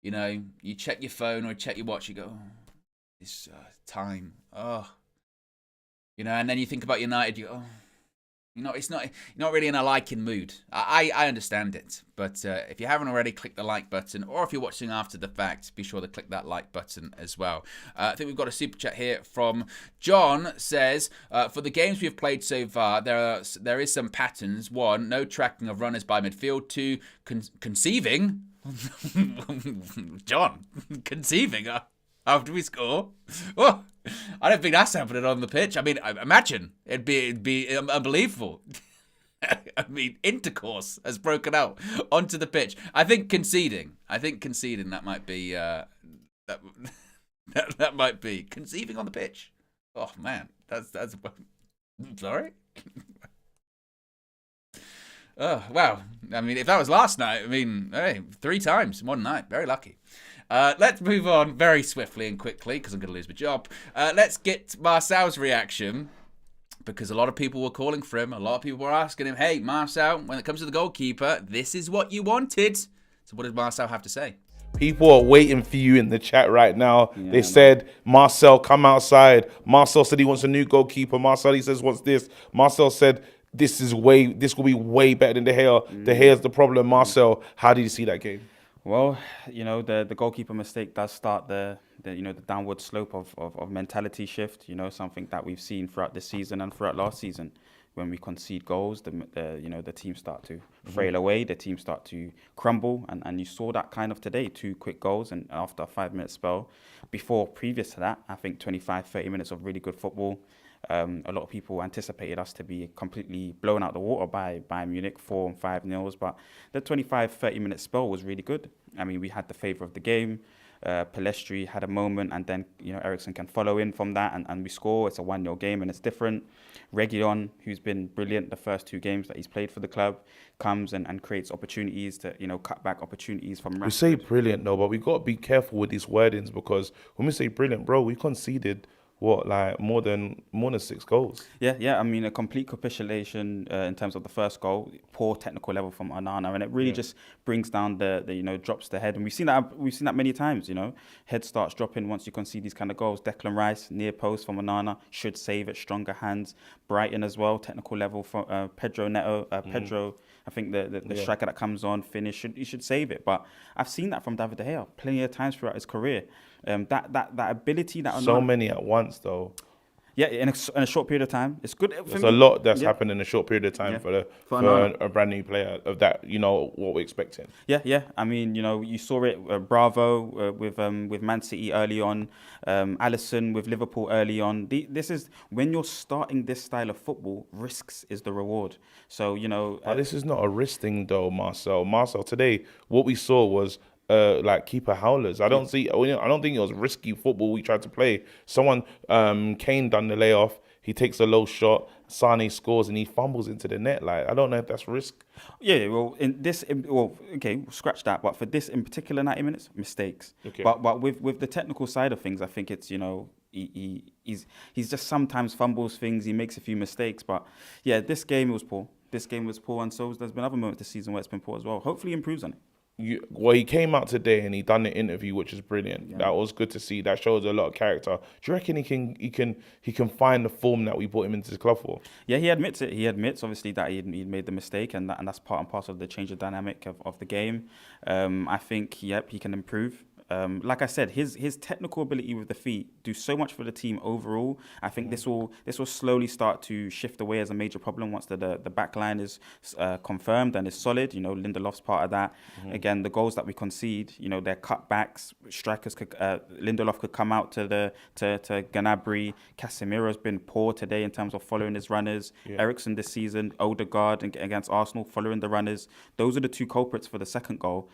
You check your phone or check your watch, you go, oh, it's time. Oh. And then you think about United, you go, oh. You're not really in a liking mood. I understand it. But if you haven't already, click the like button. Or if you're watching after the fact, be sure to click that like button as well. I think we've got a super chat here from John. Says, for the games we've played so far, there is some patterns. 1, no tracking of runners by midfield. 2, conceiving. John, conceiving after we score. Oh, I don't think that's happening on the pitch. I mean, imagine it'd be unbelievable. I mean, intercourse has broken out onto the pitch. I think conceding. That might be that might be conceiving on the pitch. Oh man, that's sorry. Oh, wow. I mean, if that was last night, hey, 3 times in one night. Very lucky. Let's move on very swiftly and quickly, because I'm going to lose my job. Let's get Marcel's reaction because a lot of people were calling for him. A lot of people were asking him, hey, Marcel, when it comes to the goalkeeper, this is what you wanted. So what did Marcel have to say? People are waiting for you in the chat right now. They said, Marcel, come outside. Marcel said he wants a new goalkeeper. Marcel, he says, wants this. Marcel said, this will be way better than De Gea. De Gea's the problem. Marcel, how did you see that game? Well, the goalkeeper mistake does start the downward slope of mentality shift. Something that we've seen throughout this season and throughout last season. When we concede goals, the team start to frail away, the team start to crumble, and you saw that kind of today. 2 quick goals, and after a 5-minute spell. Previous to that, I think 25-30 minutes of really good football. A lot of people anticipated us to be completely blown out the water by Bayern Munich, 4 and 5-0, but the 25-30 minute spell was really good. I mean, we had the favour of the game. Pellistri had a moment, and then Eriksen can follow in from that, and we score. It's a 1-0 game, and it's different. Reguilon, who's been brilliant the first 2 games that he's played for the club, comes and creates opportunities to cut back opportunities from Rashford. We say brilliant though, but we got to be careful with these wordings, because when we say brilliant, bro, we conceded more than 6 goals. Yeah. I mean, a complete capitulation in terms of the first goal. Poor technical level from Onana, and it really just brings down the drops the head. And we've seen that many times. Head starts dropping once you concede these kind of goals. Declan Rice near post from Onana should save it. Stronger hands. Brighton as well. Technical level from Pedro Neto. Pedro, I think the striker that comes on finish he should save it. But I've seen that from David De Gea plenty of times throughout his career. That ability that so many at once though. Yeah, in a short period of time, it's good. There's a lot that's happened in a short period of time for a brand new player of that. What we're expecting. Yeah. I mean, you saw it. Bravo with Man City early on. Alisson with Liverpool early on. This is when you're starting this style of football. Risks is the reward. So But this is not a risk thing though, Marcel. Marcel, today what we saw was keeper howlers. I don't think it was risky football we tried to play. Someone, Kane done the layoff. He takes a low shot. Sane scores and he fumbles into the net. I don't know if that's risk. Yeah, well, okay, scratch that. But for this in particular 90 minutes, mistakes. Okay. But with the technical side of things, I think it's he's just sometimes fumbles things. He makes a few mistakes. But yeah, this game was poor. And so there's been other moments this season where it's been poor as well. Hopefully, he improves on it. He came out today and he done the interview, which is brilliant. Yeah. That was good to see. That shows a lot of character. Do you reckon he can find the form that we brought him into the club for? Yeah, he admits it. He admits obviously that he'd made the mistake, and that's part and parcel of the change of dynamic of the game. I think he can improve. Like I said, his technical ability with the feet do so much for the team overall. I think this will slowly start to shift away as a major problem once the back line is confirmed and is solid. Lindelof's part of that. Again, the goals that we concede, they're cutbacks. Strikers Lindelof could come out to Gnabry. Casemiro's been poor today in terms of following his runners. Yeah. Eriksen this season, Odegaard against Arsenal following the runners. Those are the 2 culprits for the second goal.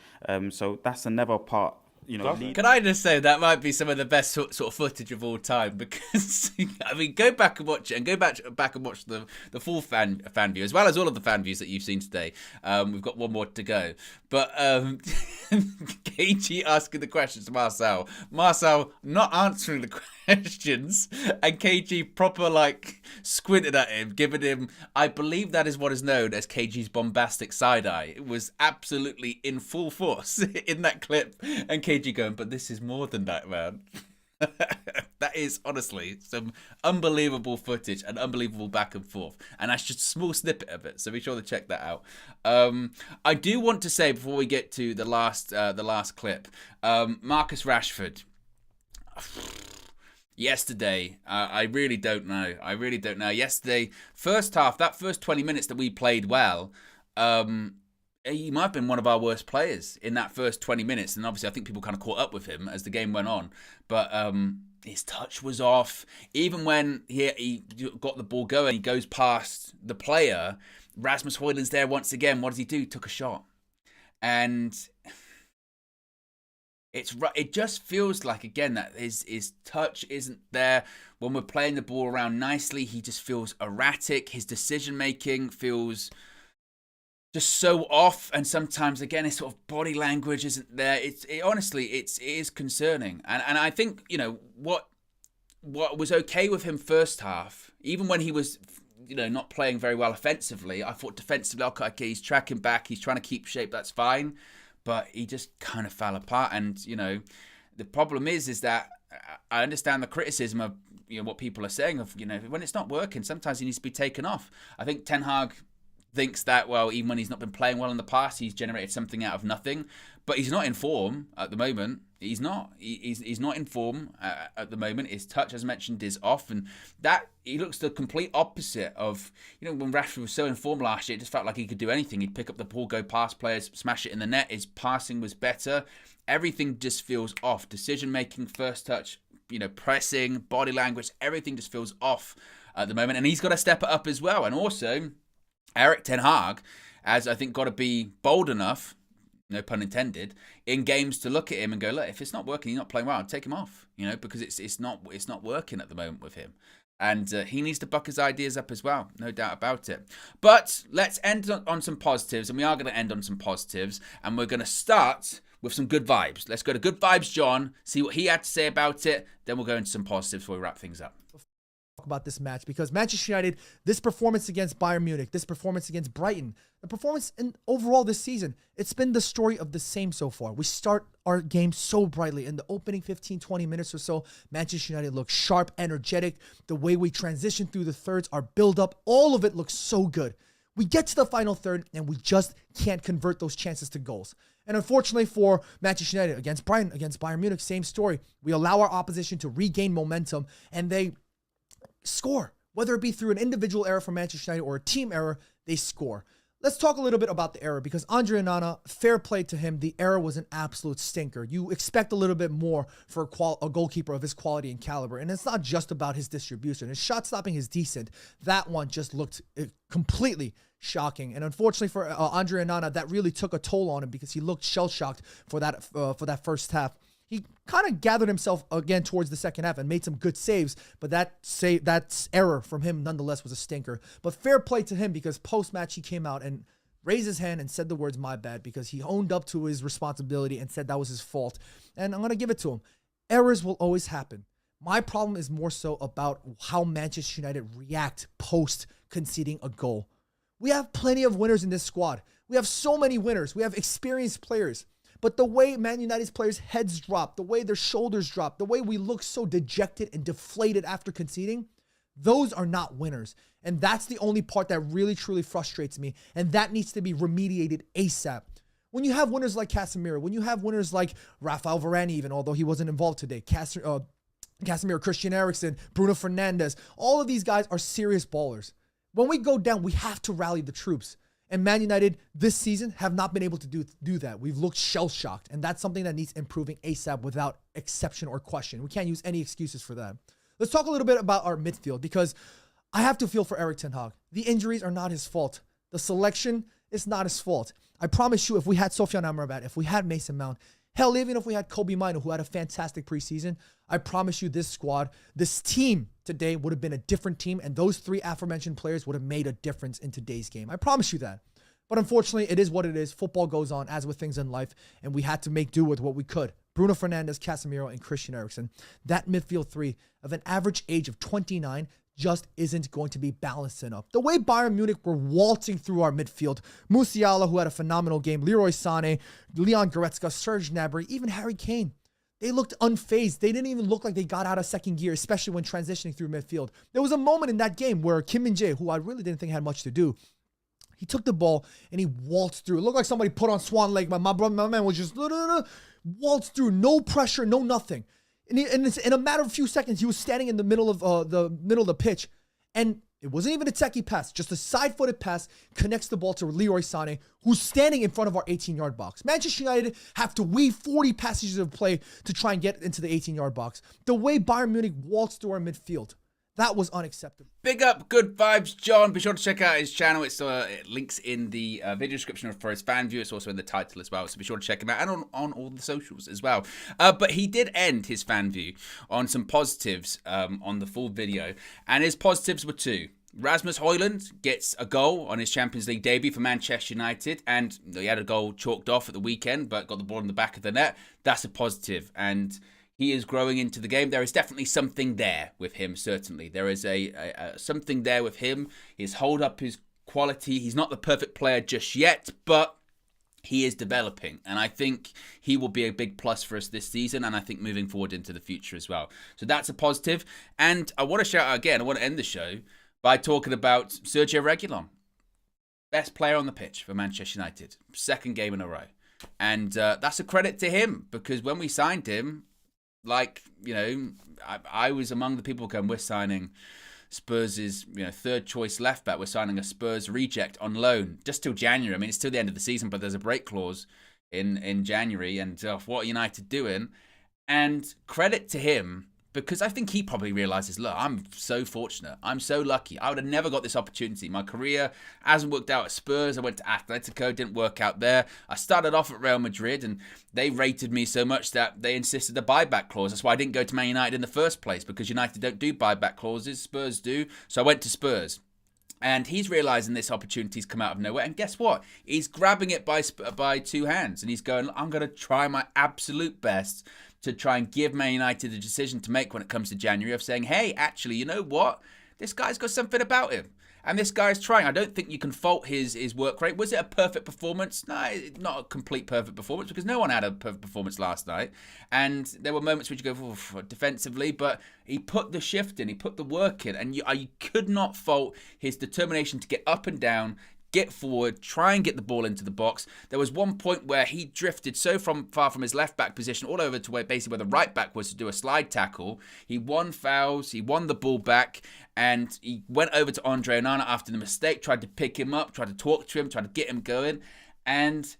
So that's another part. Can I just say that might be some of the best sort of footage of all time, because I mean, go back and watch it, and go back and watch the full fan view, as well as all of the fan views that you've seen today. We've got one more to go, but KG asking the questions to Marcel not answering the questions, and KG proper squinted at him, giving him, I believe that is what is known as KG's bombastic side eye. It was absolutely in full force in that clip, and KG going, but this is more than that, man. That is honestly some unbelievable footage and unbelievable back and forth, and that's just a small snippet of it, so be sure to check that out. I do want to say before we get to the last clip, Marcus Rashford. Yesterday, I really don't know. Yesterday, first half, that first 20 minutes that we played well, he might have been one of our worst players in that first 20 minutes. And obviously, I think people kind of caught up with him as the game went on. But his touch was off. Even when he got the ball going, he goes past the player. Rasmus Højlund's there once again. What does he do? He took a shot. And it just feels like, again, that his touch isn't there. When we're playing the ball around nicely, he just feels erratic. His decision-making feels just so off. And sometimes, again, his sort of body language isn't there. Honestly, it is concerning. And I think, what was okay with him first half, even when he was not playing very well offensively. I thought defensively, okay, he's tracking back, he's trying to keep shape, that's fine. But he just kind of fell apart. And, the problem is that I understand the criticism of, what people are saying of, when it's not working, sometimes he needs to be taken off. I think Ten Hag thinks that, well, even when he's not been playing well in the past, he's generated something out of nothing. But he's not in form at the moment. He's not. He's not in form at the moment. His touch, as mentioned, is off, and that he looks the complete opposite of when Rashford was so in form last year. It just felt like he could do anything. He'd pick up the ball, go past players, smash it in the net. His passing was better. Everything just feels off. Decision making, first touch, pressing, body language, everything just feels off at the moment. And he's got to step it up as well. And also, Erik Ten Hag has, I think, got to be bold enough, no pun intended, in games to look at him and go, look, if it's not working, he's not playing well, take him off, because it's not working at the moment with him. And he needs to buck his ideas up as well, no doubt about it. But let's end on some positives, and we are going to end on some positives, and we're going to start with some good vibes. Let's go to Good Vibes John, see what he had to say about it, then we'll go into some positives before we wrap things up. About this match, because Manchester United, this performance against Bayern Munich, this performance against Brighton, the performance in overall this season, it's been the story of the same so far. We start our game so brightly. In the opening 15-20 minutes or so, Manchester United looks sharp, energetic. The way we transition through the thirds, our build-up, all of it looks so good. We get to the final third, and we just can't convert those chances to goals. And unfortunately for Manchester United, against Brighton, against Bayern Munich, same story. We allow our opposition to regain momentum, and they score. Whether it be through an individual error from Manchester United or a team error, they score. Let's talk a little bit about the error, because Andre Onana, fair play to him, the error was an absolute stinker. You expect a little bit more for a goalkeeper of his quality and caliber, and it's not just about his distribution. His shot stopping is decent. That one just looked completely shocking, and unfortunately for Andre Onana, that really took a toll on him because he looked shell-shocked for that first half. He kind of gathered himself again towards the second half and made some good saves, but that error from him nonetheless was a stinker. But fair play to him, because post-match he came out and raised his hand and said the words "my bad," because he owned up to his responsibility and said that was his fault. And I'm going to give it to him. Errors will always happen. My problem is more so about how Manchester United react post-conceding a goal. We have plenty of winners in this squad. We have so many winners. We have experienced players. But the way Man United's players' heads drop, the way their shoulders drop, the way we look so dejected and deflated after conceding, those are not winners. And that's the only part that really, truly frustrates me. And that needs to be remediated ASAP. When you have winners like Casemiro, when you have winners like Rafael Varane even, although he wasn't involved today, Casemiro, Christian Eriksen, Bruno Fernandes, all of these guys are serious ballers. When we go down, we have to rally the troops. And Man United this season have not been able to do that. We've looked shell-shocked, and that's something that needs improving ASAP without exception or question. We can't use any excuses for that. Let's talk a little bit about our midfield, because I have to feel for Erik Ten Hag. The injuries are not his fault. The selection is not his fault. I promise you, if we had Sofyan Amrabat, if we had Mason Mount, hell, even if we had Kobe Mino, who had a fantastic preseason, I promise you this squad, this team today would have been a different team, and those three aforementioned players would have made a difference in today's game. I promise you that. But unfortunately, it is what it is. Football goes on, as with things in life, and we had to make do with what we could. Bruno Fernandes, Casemiro, and Christian Eriksen. That midfield three of an average age of 29 just isn't going to be balanced enough. The way Bayern Munich were waltzing through our midfield, Musiala, who had a phenomenal game, Leroy Sané, Leon Goretzka, Serge Gnabry, even Harry Kane. They looked unfazed. They didn't even look like they got out of second gear, especially when transitioning through midfield. There was a moment in that game where Kim Min-jae, who I really didn't think had much to do, he took the ball and he waltzed through. It looked like somebody put on Swan Lake. My man was just waltzed through. No pressure, no nothing. And in a matter of a few seconds, he was standing in the middle of the pitch. And it wasn't even a techie pass. Just a side-footed pass connects the ball to Leroy Sané, who's standing in front of our 18-yard box. Manchester United have to weave 40 passages of play to try and get into the 18-yard box. The way Bayern Munich waltzed through our midfield, that was unacceptable. Big up, Good Vibes John. Be sure to check out his channel. It links in the video description for his fan view. It's also in the title as well. So be sure to check him out, and on all the socials as well. But he did end his fan view on some positives on the full video. And his positives were two. Rasmus Højlund gets a goal on his Champions League debut for Manchester United, and he had a goal chalked off at the weekend, but got the ball in the back of the net. That's a positive. And he is growing into the game. There is definitely something there with him, certainly. There is something there with him. His hold up, his quality. He's not the perfect player just yet, but he is developing. And I think he will be a big plus for us this season, and I think moving forward into the future as well. So that's a positive. And I want to shout out again, I want to end the show by talking about Sergio Reguilon. Best player on the pitch for Manchester United. Second game in a row. And that's a credit to him, because when we signed him, I was among the people going, we're signing Spurs' third choice left back. We're signing a Spurs reject on loan just till January. I mean, it's till the end of the season, but there's a break clause in January. And what are United doing? And credit to him, because I think he probably realizes, look, I'm so fortunate. I'm so lucky. I would have never got this opportunity. My career hasn't worked out at Spurs. I went to Atletico, didn't work out there. I started off at Real Madrid, and they rated me so much that they insisted a buyback clause. That's why I didn't go to Man United in the first place, because United don't do buyback clauses. Spurs do. So I went to Spurs. And he's realizing this opportunity's come out of nowhere. And guess what? He's grabbing it by two hands. And he's going, I'm going to try my absolute best to try and give Man United a decision to make when it comes to January of saying, hey, actually, you know what? This guy's got something about him. And this guy's trying. I don't think you can fault his work rate. Was it a perfect performance? No, not a complete perfect performance, because no one had a perfect performance last night. And there were moments where you go defensively, but he put the shift in, he put the work in, and you could not fault his determination to get up and down, get forward, try and get the ball into the box. There was one point where he drifted so far from his left back position all over to where the right back was to do a slide tackle. He won fouls, he won the ball back, and he went over to Andre Onana after the mistake, tried to pick him up, tried to talk to him, tried to get him going. And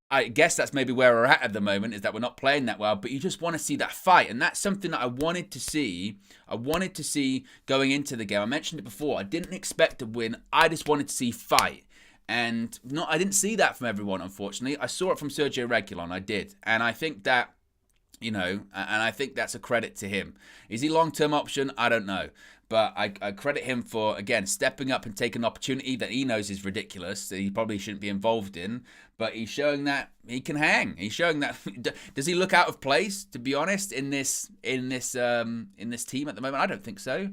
I guess that's maybe where we're at the moment, is that we're not playing that well, but you just want to see that fight. And that's something that I wanted to see. I wanted to see going into the game. I mentioned it before. I didn't expect to win. I just wanted to see fight. And I didn't see that from everyone, unfortunately. I saw it from Sergio Reguilon. I did. And I think that, and I think that's a credit to him. Is he long-term option? I don't know. But I credit him for, again, stepping up and taking an opportunity that he knows is ridiculous, that he probably shouldn't be involved in. But he's showing that he can hang. He's showing that. Does he look out of place, to be honest, in this team at the moment? I don't think so.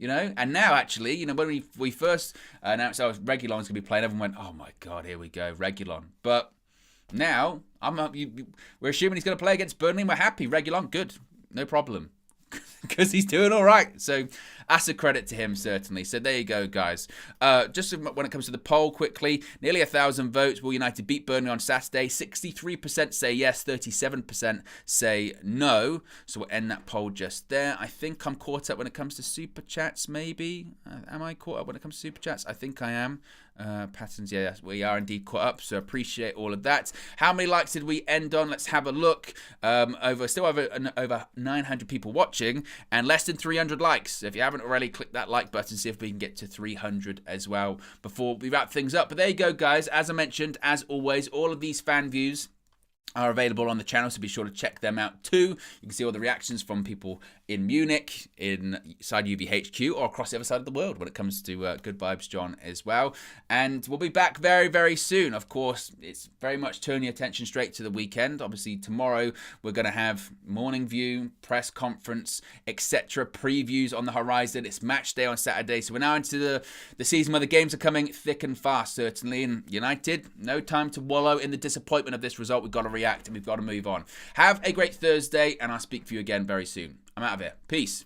And now actually, when we first announced Reguilon's going to be playing, everyone went, "Oh my God, here we go, Reguilon." But now we're assuming he's going to play against Burnley, and we're happy. Reguilon, good, no problem, because he's doing all right. So that's a credit to him, certainly. So there you go, guys. Just when it comes to the poll, quickly, nearly 1,000 votes. Will United beat Burnley on Saturday? 63% say yes, 37% say no. So we'll end that poll just there. I think I'm caught up when it comes to super chats, maybe. Am I caught up when it comes to super chats? I think I am. Patterns, yeah, we are indeed caught up, so appreciate all of that. How many likes did we end on? Let's have a look. Over 900 people watching and less than 300 likes. So if you haven't already, click that like button, see if we can get to 300 as well before we wrap things up. But there you go, guys. As I mentioned, as always, all of these fan views are available on the channel, so be sure to check them out too. You can see all the reactions from people in Munich, inside UVHQ, or across the other side of the world when it comes to Good Vibes John as well. And we'll be back very, very soon. Of course, it's very much turning your attention straight to the weekend. Obviously, tomorrow we're going to have morning view, press conference, etc. Previews on the horizon. It's match day on Saturday, so we're now into the season where the games are coming thick and fast, certainly. And United, no time to wallow in the disappointment of this result. We've got to react and we've got to move on. Have a great Thursday, and I'll speak to you again very soon. I'm out of here. Peace.